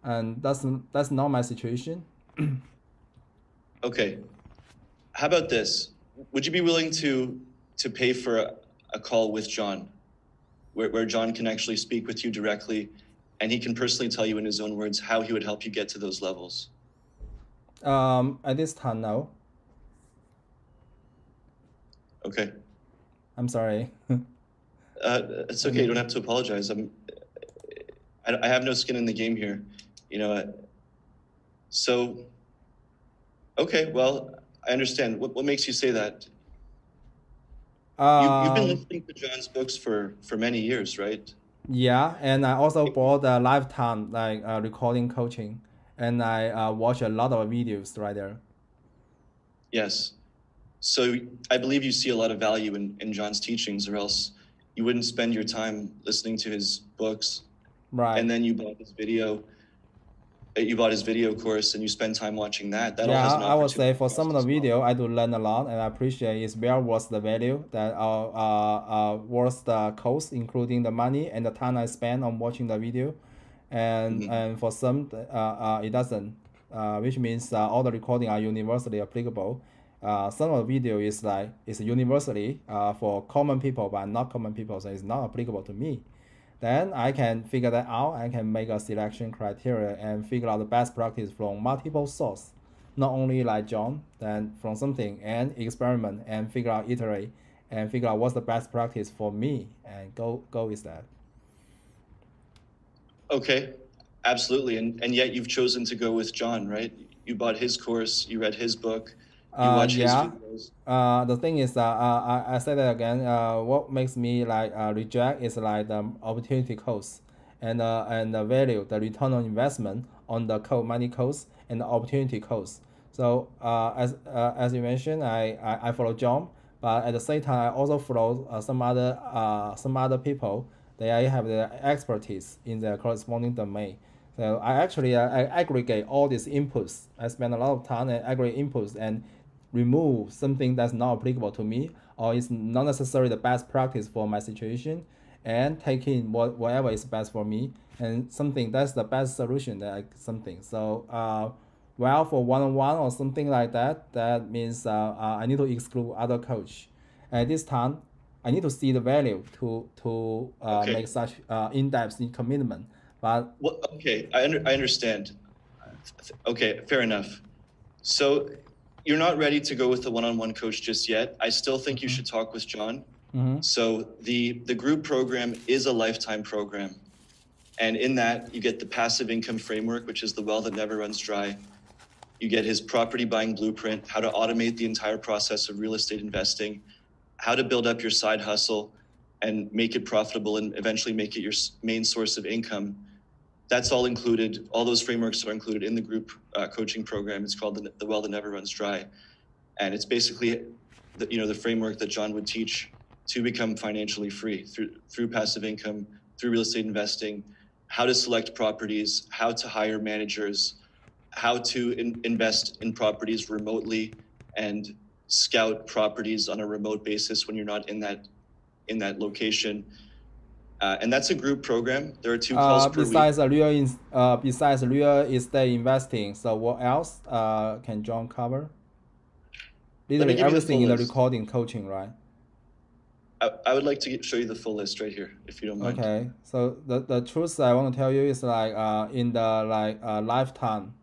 and that's not my situation. Okay. How about this? Would you be willing to pay for a call with John, where John can actually speak with you directly, and he can personally tell you in his own words how he would help you get to those levels? At this time, no. Okay. I'm sorry. It's okay. You don't have to apologize. I have no skin in the game here, you know. So, okay. Well, I understand. What makes you say that? You've been listening to John's books for many years, right? Yeah, and I also bought a lifetime like recording coaching, and I watch a lot of videos right there. Yes. So I believe you see a lot of value in John's teachings, or else you wouldn't spend your time listening to his books. Right. And then you bought his video course, and you spend time watching that. That all Yeah, has an I would say opportunity for cost some of the as well. video, I do learn a lot, and I appreciate it's well worth the value that worth the cost, including the money and the time I spend on watching the video, and for some it doesn't, which means all the recording are universally applicable. Some of the video is like it's universally for common people, but not common people, so it's not applicable to me. Then I can figure that out. I can make a selection criteria and figure out the best practice from multiple sources, not only like John, then from something, and experiment and figure out, iterate, and figure out what's the best practice for me, and go with that. Okay, absolutely. And yet you've chosen to go with John, right? You bought his course, you read his book, you watch his videos. The thing is I say that again. What makes me like reject is like the opportunity cost, and the value, the return on investment on the money cost and the opportunity cost. So as you mentioned, I follow John, but at the same time I also follow some other people. They have the expertise in their corresponding domain. So I aggregate all these inputs. I spend a lot of time and aggregate inputs and remove something that's not applicable to me or is not necessarily the best practice for my situation, and take in whatever is best for me and something that's the best solution So well, for one-on-one or something like that, that means I need to exclude other coach. At this time, I need to see the value to Okay. make such in-depth commitment. But Well, okay, I understand. Okay, fair enough. So you're not ready to go with the one-on-one coach just yet. I still think you should talk with John. So the group program is a lifetime program. And in that, you get the passive income framework, which is the well that never runs dry. You get his property buying blueprint, how to automate the entire process of real estate investing, how to build up your side hustle and make it profitable and eventually make it your main source of income. That's all included. All those frameworks are included in the group coaching program. It's called the well that never runs dry. And it's basically the framework that John would teach to become financially free through passive income, through real estate investing, how to select properties, how to hire managers, how to invest in properties remotely and scout properties on a remote basis when you're not in that location. And that's a group program. There are 2 calls per week. Besides real estate investing, so what else can John cover? Literally everything in the recording coaching, right? I would like to show you the full list right here, if you don't mind. Okay. So the truth I want to tell you is in the lifetime.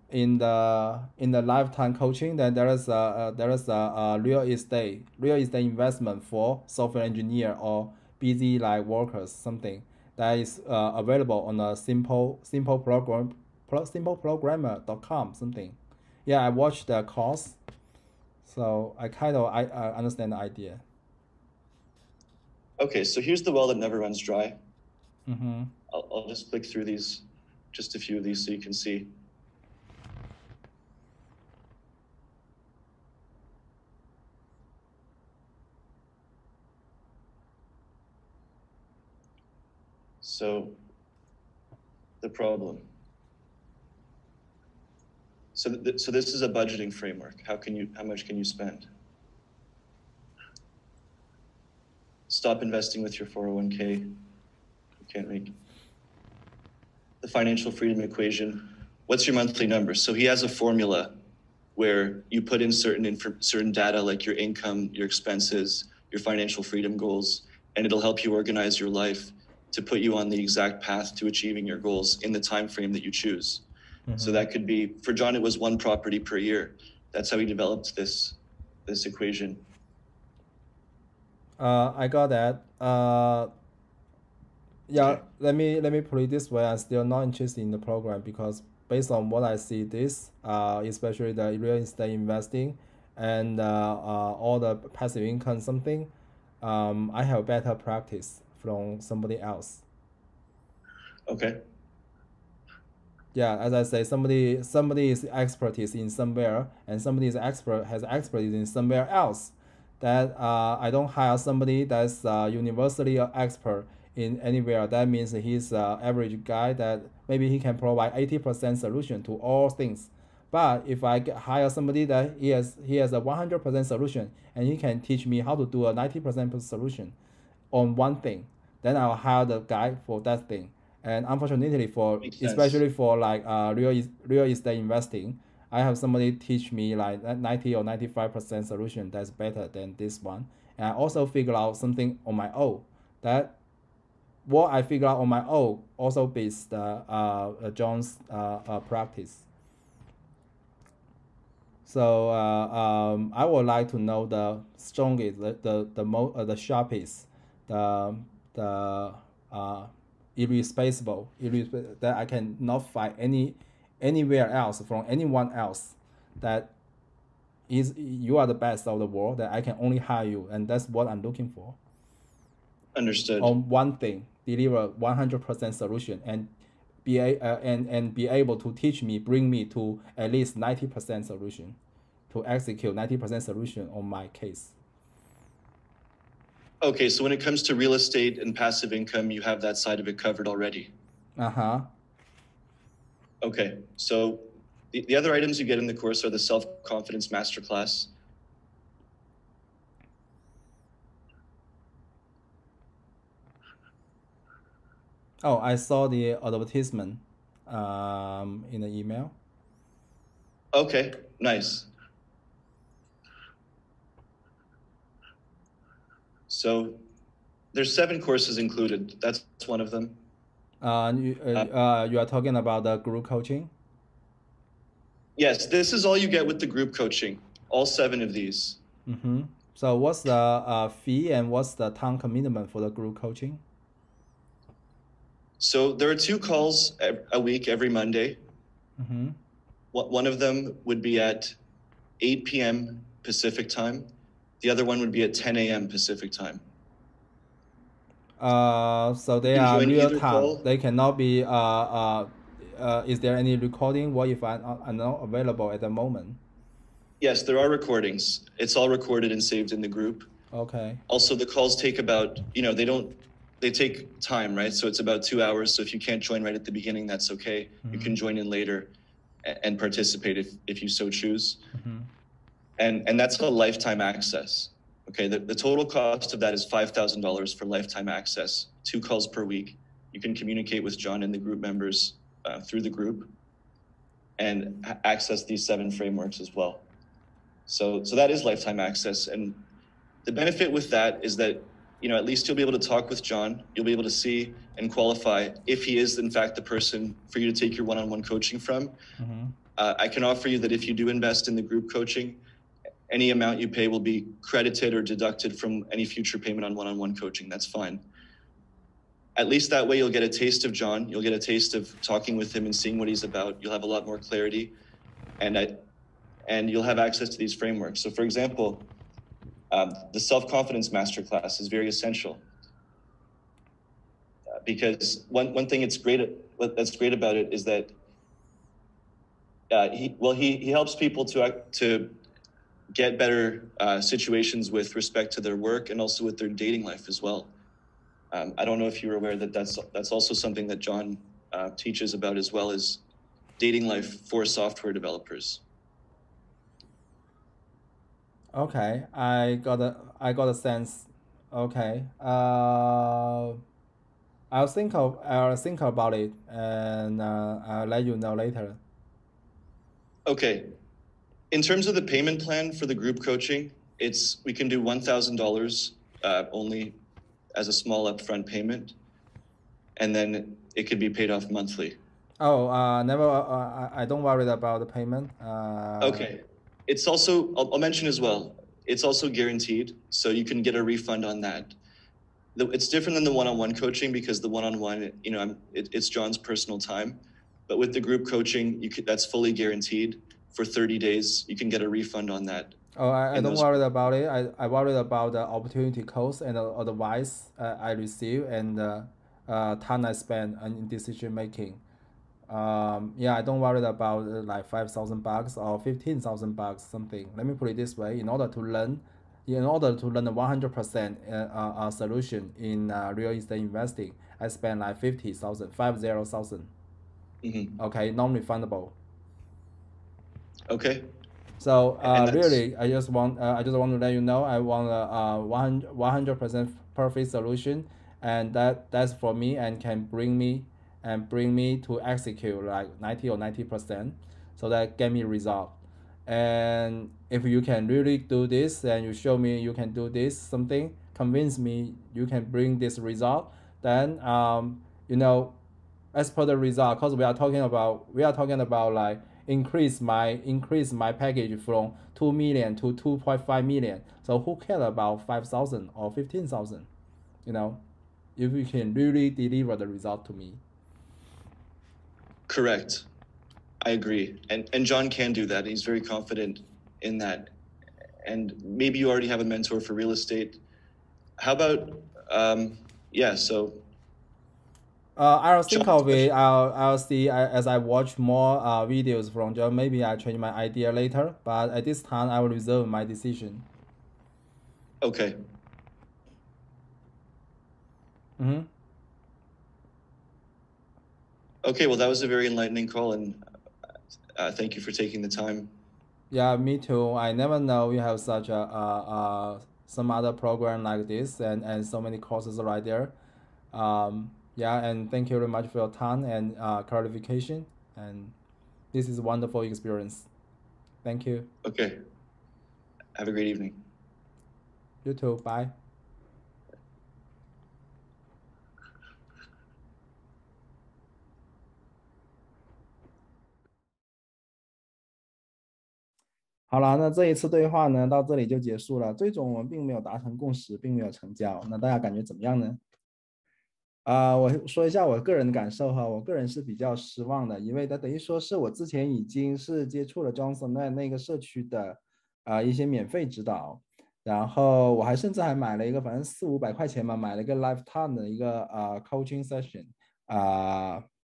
In the lifetime coaching, then there is a real estate investment for software engineer or busy workers, something that is available on a simpleprogrammer.com something. Yeah, I watched the course, so I understand the idea. Okay, so here's the well that never runs dry. I'll just click through these, just a few of these so you can see. So the problem. So this is a budgeting framework. How much can you spend? Stop investing with your 401k. You can't make the financial freedom equation. What's your monthly number? So he has a formula where you put in certain data like your income, your expenses, your financial freedom goals, and it'll help you organize your life to put you on the exact path to achieving your goals in the time frame that you choose. So that could be, for John, it was 1 property per year. That's how he developed this equation. I got that. Yeah, okay. Let me put it this way. I'm still not interested in the program because based on what I see, especially the real estate investing and all the passive income something, I have better practice from somebody else. Okay. Yeah, as I say, somebody is expertise in somewhere, and somebody has expertise in somewhere else. That I don't hire somebody that's universally an expert in anywhere. That means he's an average guy that maybe he can provide 80% solution to all things. But if I hire somebody that he has a 100% solution and he can teach me how to do a 90% solution on one thing, then I'll hire the guy for that thing. And unfortunately, especially for real estate investing, I have somebody teach me 90 or 95% solution that's better than this one. And I also figure out something on my own. That what I figure out on my own also beats John's practice. So I would like to know the strongest, the sharpest, the irreplaceable that I can not find anywhere else from anyone else, that is you are the best of the world, that I can only hire you, and that's what I'm looking for. Understood. On one thing, deliver 100% solution and be able to teach me, bring me to at least 90% solution, to execute 90% solution on my case. Okay, so when it comes to real estate and passive income, you have that side of it covered already. Okay, so the other items you get in the course are the self-confidence masterclass. Oh, I saw the advertisement in the email. Okay, nice. So there's 7 courses included. That's one of them. You are talking about the group coaching? Yes, this is all you get with the group coaching, all 7 of these. So what's the fee and what's the time commitment for the group coaching? So there are 2 calls a week every Monday. One of them would be at 8 p.m. Pacific time. The other one would be at 10 a.m. Pacific time. So they are real time. They cannot be. Is there any recording? What if I'm not available at the moment? Yes, there are recordings. It's all recorded and saved in the group. Okay. Also, the calls take about, they take time, right? So it's about 2 hours. So if you can't join right at the beginning, that's okay. You can join in later and participate if you so choose. And that's a lifetime access. Okay, the total cost of that is $5,000 for lifetime access, 2 calls per week. You can communicate with John and the group members through the group and access these 7 frameworks as well. So that is lifetime access. And the benefit with that is that, at least you'll be able to talk with John. You'll be able to see and qualify if he is, in fact, the person for you to take your one-on-one coaching from. I can offer you that if you do invest in the group coaching, any amount you pay will be credited or deducted from any future payment on one-on-one coaching. That's fine. At least that way you'll get a taste of John. You'll get a taste of talking with him and seeing what he's about. You'll have a lot more clarity, and you'll have access to these frameworks. So for example, the self-confidence masterclass is very essential because one thing that's great about it is that he helps people to get better situations with respect to their work and also with their dating life as well. I don't know if you're aware that that's also something that John teaches about, as well as dating life for software developers. Okay, I got a sense. Okay, I'll think about it and I'll let you know later. Okay. In terms of the payment plan for the group coaching, we can do $1,000 only as a small upfront payment, and then it could be paid off monthly. Oh, never. I don't worry about the payment. Okay. It's also, I'll mention as well, it's also guaranteed, so you can get a refund on that. It's different than the one-on-one coaching because the one-on-one, it's John's personal time, but with the group coaching, that's fully guaranteed. For 30 days, you can get a refund on that. Oh, I don't worry about it. I worry about the opportunity cost and the advice I receive and time I spend in decision making. I don't worry about like $5,000 or $15,000 something. Let me put it this way: in order to learn the 100% solution in real estate investing, I spend like $50,000. Okay, non-refundable. Okay. So really, I just want to let you know I want a 100% perfect solution, and that's for me and can bring me to execute like 90%, so that get me result. And if you can really do this and you show me you can do this something, convince me you can bring this result, then as per the result, because we are talking about like increase my package from 2 million to 2.5 million. So who cares about 5,000 or 15,000? If you can really deliver the result to me. Correct. I agree. And John can do that. He's very confident in that. And maybe you already have a mentor for real estate. How about, so I'll think of it. I'll see as I watch more videos from Joe. Maybe I change my idea later, but at this time I will reserve my decision. Okay. Okay, well, that was a very enlightening call, and thank you for taking the time. Yeah, me too. I never know you have such some other program like this and so many courses right there. Yeah, and thank you very much for your time and clarification. And this is a wonderful experience. Thank you. Okay. Have a great evening. You too. Bye. 好了，那这一次对话呢，到这里就结束了。最终我们并没有达成共识，并没有成交。那大家感觉怎么样呢？我说一下我个人的感受哈，我个人是比较失望的，因为它等于说是我之前已经是接触了 Johnson 那个社区的一些免费指导，然后我甚至还买了一个，反正400-500块钱嘛，买了一个 lifetime 的一个coaching session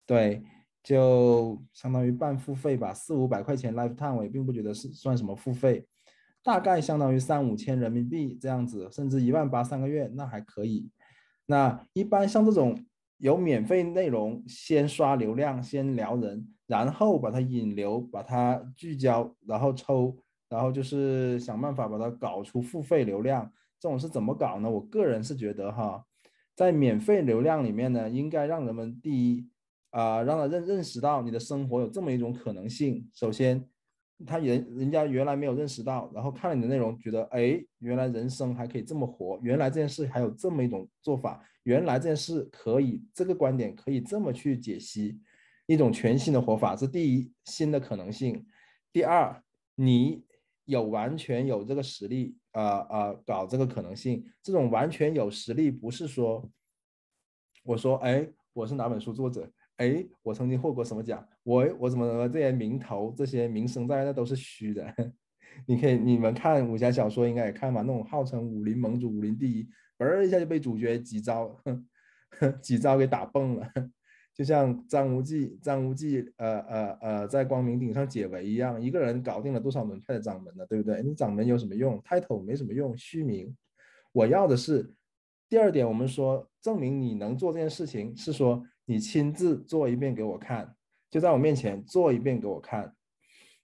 对，就相当于半付费吧，400-500块钱 lifetime 我也并不觉得是算什么付费，大概相当于3-5千人民币这样子，甚至18000 3个月那还可以。那一般像这种有免费内容，先刷流量，先撩人，然后把它引流，把它聚焦，然后抽，然后就是想办法把它搞出付费流量。这种是怎么搞呢？我个人是觉得哈，在免费流量里面呢，应该让人们第一让他认识到你的生活有这么一种可能性。首先，人家原来没有认识到，然后看了你的内容，觉得哎，原来人生还可以这么活，原来这件事还有这么一种做法，原来这件事可以这个观点可以这么去解析，一种全新的活法，是第一，新的可能性。第二，你完全有这个实力搞这个可能性。这种完全有实力不是说我说哎，我是哪本书作者，哎，我曾经获过什么奖，我怎么这些名头这些名声在那都是虚的。你们看武侠小说应该也看嘛，那种号称武林盟主武林第一，嘣一下就被主角几招给打崩了。就像张无忌在光明顶上解围一样，一个人搞定了多少门派的掌门呢？对不对？你掌门有什么用？ title 没什么用，虚名。我要的是第二点，我们说证明你能做这件事情，是说你亲自做一遍给我看，就在我面前做一遍给我看。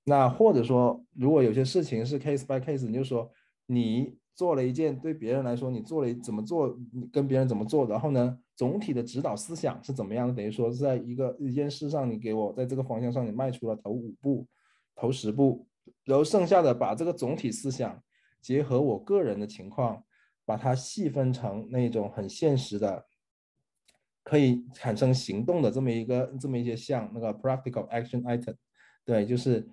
那或者说，如果有些事情是 case by case， 你就说你做了一件对别人来说你做了怎么做，跟别人怎么做，然后呢，总体的指导思想是怎么样的？等于说是在一件事上，你给我在这个方向上你迈出了头5步、头10步，然后剩下的把这个总体思想结合我个人的情况，把它细分成那种很现实的，可以产生行动的这么一些项，那个 practical action item， 对，就是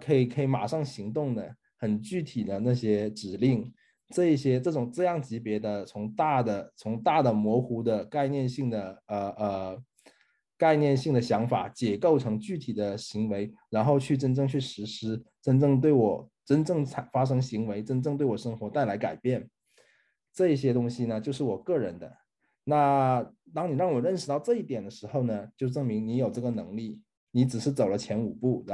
可以马上行动的很具体的那些指令，这样级别的从大的模糊的概念性的想法解构成具体的行为，然后去真正去实施，真正发生行为，真正对我生活带来改变。这些东西呢，就是我个人的。那当你让我认识到这一点的时候呢，就证明你有这个能力，你只是走了前5步，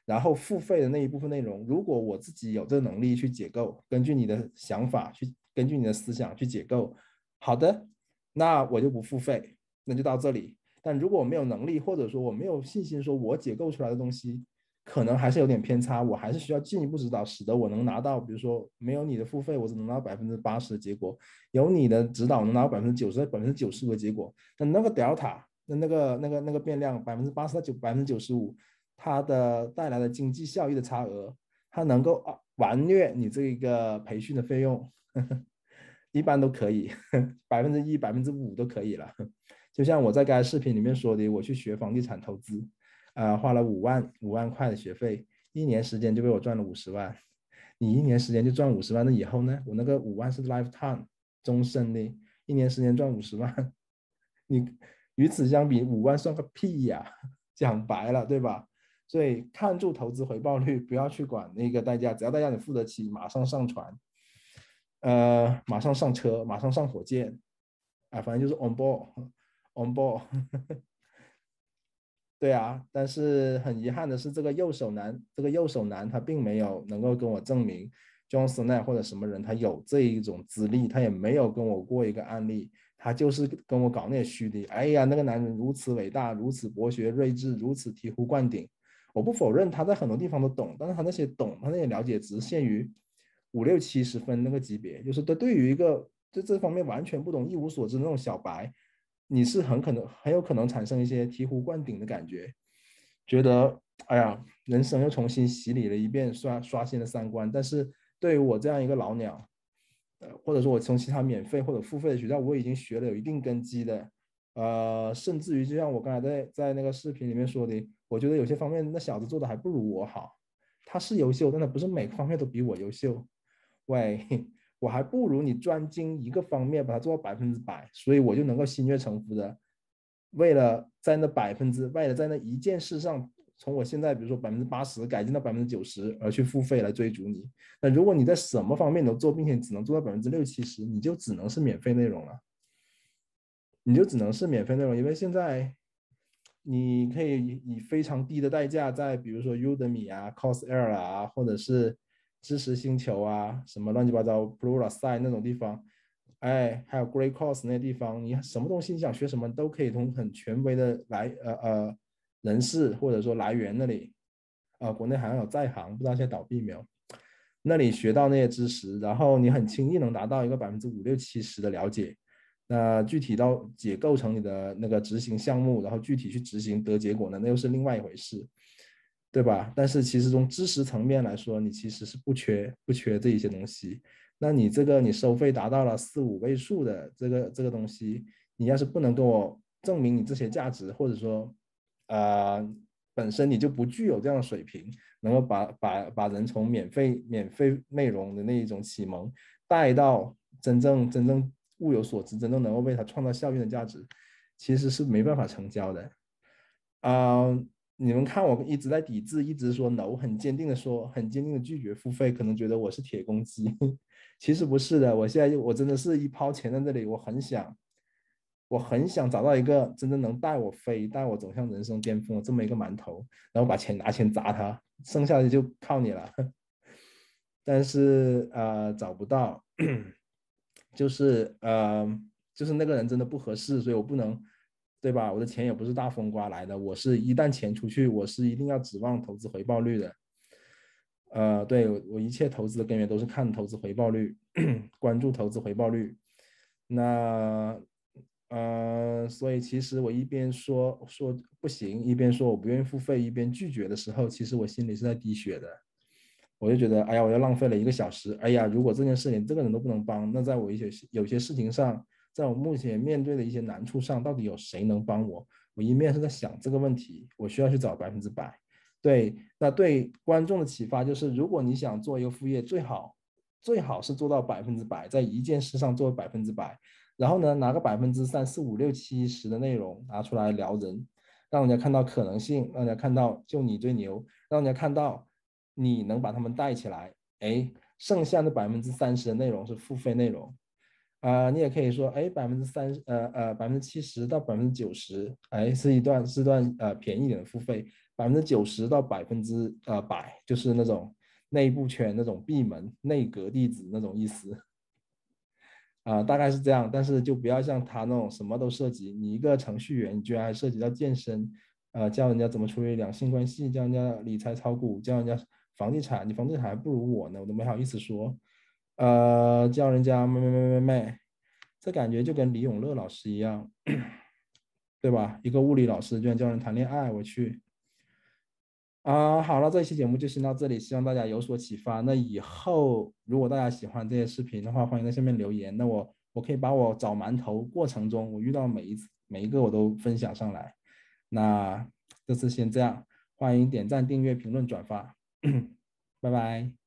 然后付费的那一部分内容，如果我自己有这个能力去解构，根据你的想法根据你的思想去解构，好的，那我就不付费，那就到这里。但如果我没有能力，或者说我没有信心，说我解构出来的东西可能还是有点偏差，我还是需要进一步指导，使得我能拿到，比如说没有你的付费，我只能拿到80%的结果；有你的指导，能拿到95%的结果。那个 delta， 那个变量80%到95%，它的带来的经济效益的差额，它能够完虐你这个培训的费用，一般都可以，1%、5%都可以了。就像我在刚才视频里面说的，我去学房地产投资，花了5万块的学费，1年时间就被我赚了50万。你1年时间就赚50万，那以后呢？我那个5万是 lifetime 终身的，1年时间赚50万，你与此相比，5万算个屁呀！讲白了，对吧？所以看住投资回报率，不要去管那个代价，只要代价你付得起，马上上船，马上上车，马上上火箭，反正就是 on board。on board 对啊，但是很遗憾的是，这个右手男他并没有能够跟我证明 John Cena 或者什么人他有这一种资历，他也没有跟我过一个案例，他就是跟我搞那些虚的。哎呀，那个男人如此伟大，如此博学睿智，如此醍醐灌顶。我不否认他在很多地方都懂，但是他那些了解只限于50、60、70分那个级别，就是对于一个对这方面完全不懂、一无所知的那种小白，你是很有可能产生一些醍醐灌顶的感觉，觉得哎呀，人生又重新洗礼了一遍，刷新了三观。但是对于我这样一个老鸟，或者说我从其他免费或者付费的学校，我已经学了有一定根基的，甚至于就像我刚才在那个视频里面说的，我觉得有些方面那小子做的还不如我好。他是优秀，但他不是每个方面都比我优秀。喂，我还不如你专精一个方面，把它做到100%，所以我就能够心悦诚服的，为了在那一件事上，从我现在比如说80%改进到90%，而去付费来追逐你。那如果你在什么方面都做，并且只能做到60-70%，你就只能是免费内容了。你就只能是免费内容，因为现在你可以以非常低的代价，在比如说 Udemy 啊、Coursera 啊，或者是知识星球啊，什么乱七八糟 Pluralsight 那种地方，哎，还有 Great Course 那些地方，你什么东西你想学什么都可以从很权威的人士或者说来源那里，国内好像有在行，不知道现在倒闭没有，那里学到那些知识，然后你很轻易能达到一个50%、60%、70%的了解。那具体到解构成你的那个执行项目，然后具体去执行得结果呢，那又是另外一回事，对吧？但是其实从知识层面来说，你其实是不缺这一些东西。那你你收费达到了4-5位数的这个东西，你要是不能跟我证明你这些价值，或者说本身你就不具有这样的水平，能够把人从免费内容的那一种启蒙带到真正物有所值，真正能够为他创造效应的价值，其实是没办法成交的。你们看我一直在抵制，一直说 no， 很坚定的拒绝付费，可能觉得我是铁公鸡，其实不是的。我真的是一抛钱在这里，我很想找到一个真正能带我飞、带我走向人生巅峰的这么一个馒头，然后拿钱砸他，剩下的就靠你了。但是找不到，就是那个人真的不合适，所以我不能，对吧？我的钱也不是大风刮来的，一旦钱出去，我是一定要指望投资回报率的。对，我一切投资的根源都是看投资回报率，关注投资回报率。那所以其实我一边说不行，一边说我不愿意付费，一边拒绝的时候，其实我心里是在滴血的。我就觉得，哎呀，我又浪费了1个小时。哎呀，如果这件事连这个人都不能帮，那在我有些事情上，在我目前面对的一些难处上，到底有谁能帮我？我一面是在想这个问题，我需要去找100%。对，那对观众的启发就是，如果你想做一个副业，最好是做到100%，在一件事上做100%，然后呢，拿个3%、4%、5%、6%、7%的内容拿出来聊人，让人家看到可能性，让人家看到就你最牛，让人家看到你能把他们带起来。哎，剩下的30%的内容是付费内容。你也可以说，哎，70%到90%，哎，是一段便宜一点的付费，90%到100%就是那种内部圈那种闭门内阁弟子那种意思。大概是这样，但是就不要像他那种什么都涉及。你一个程序员，你居然还涉及到健身，教人家怎么处理两性关系，教人家理财炒股，教人家房地产，你房地产还不如我呢，我都没好意思说。教人家卖，这感觉就跟李永乐老师一样，对吧？一个物理老师居然教人谈恋爱，我去。好了，这一期节目就先到这里，希望大家有所启发。那以后如果大家喜欢这些视频的话，欢迎在下面留言。那我可以把我找馒头过程中我遇到每一个我都分享上来。那这次先这样，欢迎点赞、订阅、评论、转发，拜拜。